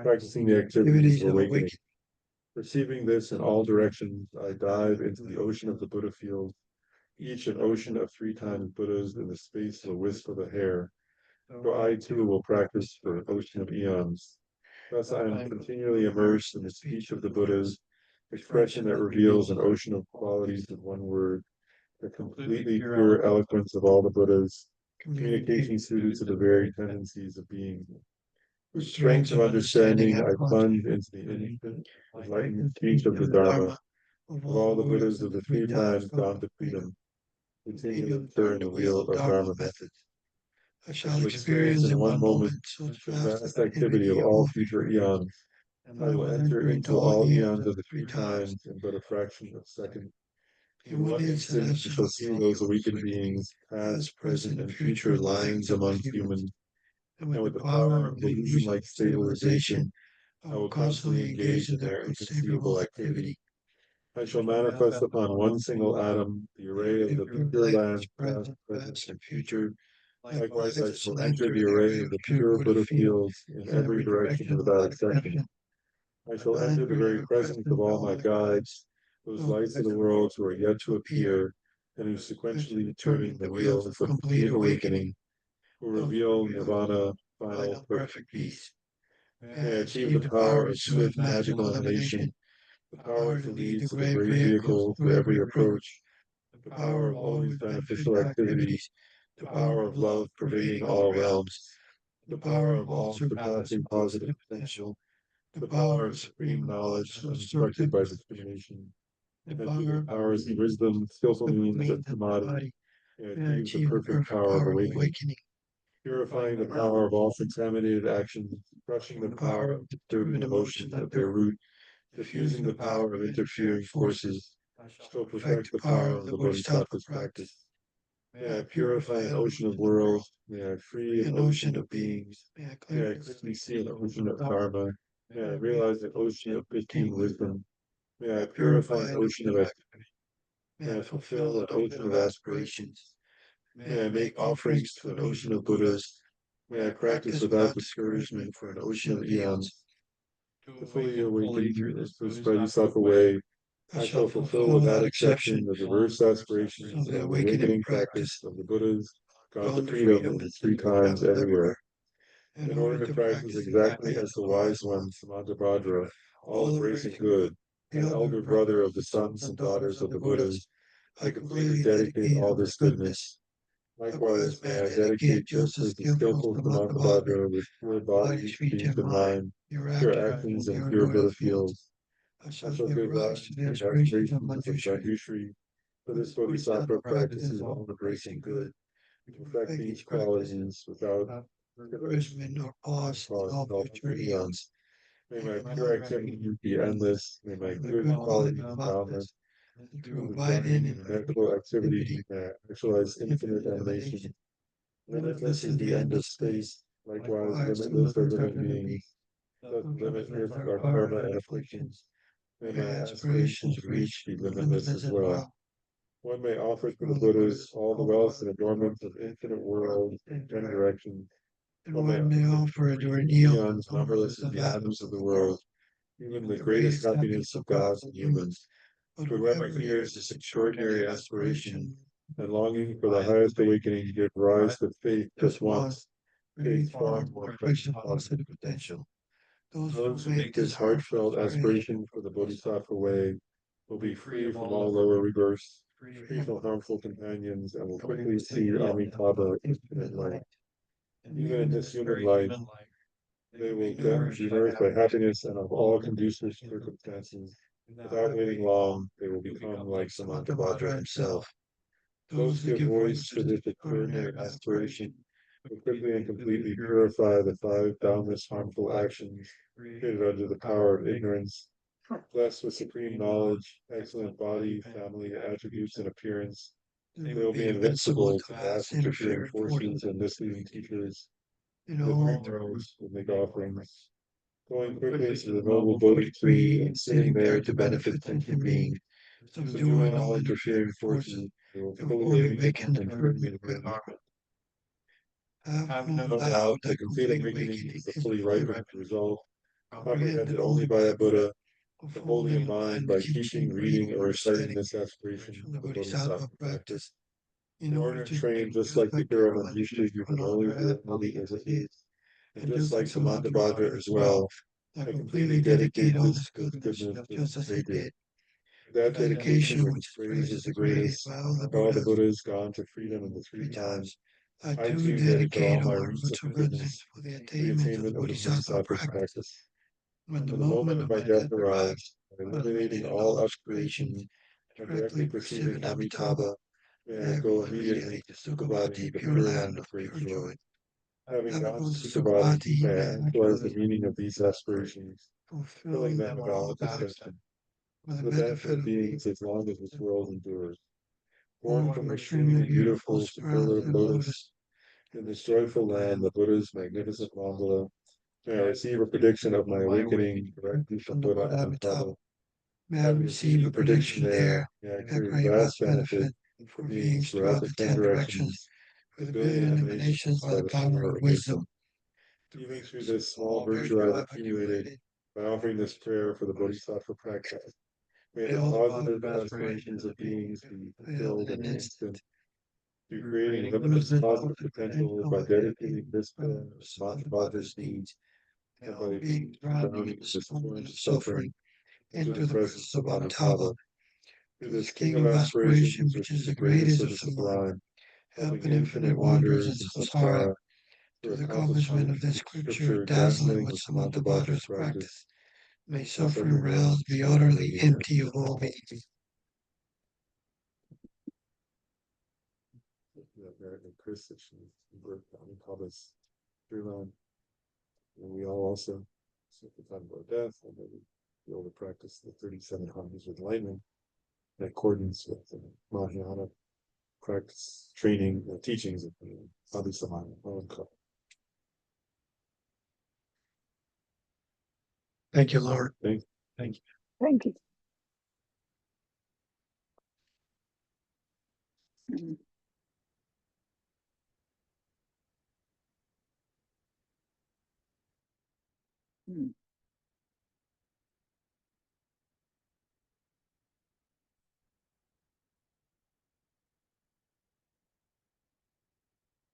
[SPEAKER 1] practicing the activities of awakening. Perceiving this in all directions, I dive into the ocean of the Buddha field, each an ocean of 3 times Buddhas in the space of a wisp of a hair. So I too will practice for an ocean of eons. Thus I am continually immersed in the speech of the Buddhas, expression that reveals an ocean of qualities in one word, the completely pure eloquence of all the Buddhas, communication suited to the very tendencies of being. With strength of understanding, I plunge into the infinite, enlightened speech of the Dharma, of all the Buddhas of the 3 times gone to freedom, continually turn the wheel of Dharma methods. I shall experience in one moment such vast activity of all future eons. I will enter into all eons of the 3 times in but a fraction of a second. In one instant, I shall see those awakened beings, past, present, and future lying among humans, and with the power of illusion-like stabilization, I will constantly engage in their inconceivable activity. I shall manifest upon one single atom the array of the pure lands, past, present, and future. Likewise, I shall enter the array of the pure Buddha fields in every direction without exception. I shall enter the very presence of all my guides, those lights of the worlds who are yet to appear, and who sequentially turning the wheels of complete awakening, who reveal nirvana, final perfect peace. May I achieve the power of swift magical emanation, the power to lead to the great vehicle through every approach, the power of always beneficial activities, the power of love pervading all realms, the power of all surpassing positive potential, the power of supreme knowledge unobstructed by discrimination, and through the powers of wisdom, skillful means, and samadhi, and achieve the perfect power of awakening, purifying the power of all contaminated actions, crushing the power of disturbing emotions at their root, diffusing the power of interfering forces, shall perfect the power of the Bodhisattva's practice. May I purify an ocean of worlds, may I free an ocean of beings, may I clearly see an ocean of Dharma, may I realize an ocean of pristine wisdom, may I purify an ocean of activity.
[SPEAKER 2] May I fulfill an ocean of aspirations. May I make offerings to an ocean of Buddhas. May I practice without discouragement for an ocean of eons.
[SPEAKER 1] To fully awaken this bodhisattva way, I shall fulfill without exception the diverse aspirations of the awakening practice of the Buddhas, gone to freedom in 3 times everywhere. In order to practice exactly as the wise one, Samantabhadra, all embracing good, an elder brother of the sons and daughters of the Buddhas, I completely dedicate all this goodness. Likewise, may I dedicate just as the skillful Samantabhadra with pure body, speech, and mind, pure actions, and pure Buddha feels. I shall give rise to the aspirations of Manjushri, for this Bodhisattva practices all embracing good, to perfect these qualities without discouragement or pause in all future eons. May my pure activity be endless, may my good qualities boundless, and through abiding in inevitable activity, may I actualize infinite emanation. Limitless is the end of space, likewise limitless are living beings, thus limitless are karma and afflictions. May my aspirations reach be limitless as well. One may offer to the Buddhas all the wealth and adornments of infinite worlds in 10 directions.
[SPEAKER 2] And one may offer during
[SPEAKER 1] Eons numberless as the atoms of the world, even the greatest happiness of gods and humans. But whoever hears this extraordinary aspiration and longing for the highest awakening give rise to faith just once, faith far more precious positive potential. Those who make this heartfelt aspiration for the Bodhisattva way will be free from all lower rebirths, free from harmful companions, and will quickly see Amitabha infinite light. Even in this human life, they will then be nourished by happiness and of all conducive circumstances. Without waiting long, they will become like Samantabhadra himself. Those who give voice to this extraordinary aspiration will quickly and completely purify the 5 boundless harmful actions created under the power of ignorance. Blessed with supreme knowledge, excellent body, family, attributes, and appearance, they will be invincible to vast interfering forces and misleading teachers.
[SPEAKER 2] in
[SPEAKER 1] With
[SPEAKER 2] all
[SPEAKER 1] worlds will make offerings, going quickly to the noble Bodhi tree and sitting there to benefit sentient beings, subduing all interfering forces, they will fully awaken and firmly with harmony. Have no doubt that complete awakening is the fully ripened result, comprehended only by a Buddha, for holding in mind by teaching, reading, or reciting this aspiration of the Bodhisattva practice. In order to train just like the hero Manjushri, you can only do it as it is. And just like Samantabhadra as well, I completely dedicate all this goodness just as they did. That dedication which praise is the greatest, by all the Buddhas gone to freedom in the 3 times, I too dedicate all my roots of goodness for the attainment of the Bodhisattva practice. When the moment of my death arrives, by eliminating all aspirations and directly perceiving Amitabha, may I go immediately to Sukhavati, pure land of great joy. Having gone to Sukhavati, may I actualize the meaning of these aspirations, filling them with all perfection, for the benefit of beings as long as this world endures. Born from extremely beautiful superlative lotus, in this joyful land, the Buddha's magnificent mandala, may I receive a prediction of my awakening directly from Buddha Amitabha.
[SPEAKER 2] may I receive a prediction there,
[SPEAKER 1] may I
[SPEAKER 2] and
[SPEAKER 1] create
[SPEAKER 2] great
[SPEAKER 1] vast
[SPEAKER 2] benefit for beings throughout the 10 directions, with a billion emanations by the power of wisdom.
[SPEAKER 1] Even through this small virtue I've accumulated, by offering this prayer for the Bodhisattva practice, may the positive aspirations of beings be fulfilled in an instant, through creating limitless positive potential by dedicating this prayer to Samantabhadra's needs, and by being drowning in this torrent of suffering, into the presence of Amitabha. Through this king of aspirations, which is the greatest of sublime, helping infinite wanderers in samsara, to the accomplishment of this scripture dazzling with Samantabhadra's practice, may suffering realms be utterly empty of all meaning. American Chris, that she worked on Amitabha's Sri and we all also, at the time of our death, and maybe be able to practice the 37 harmonies with enlightenment in accordance with the Mahayana practice, training, teachings of the Abhisamana.
[SPEAKER 2] Thank you, Lord.
[SPEAKER 1] Thank
[SPEAKER 3] Thank you.
[SPEAKER 4] Thank you. Mm. Mm.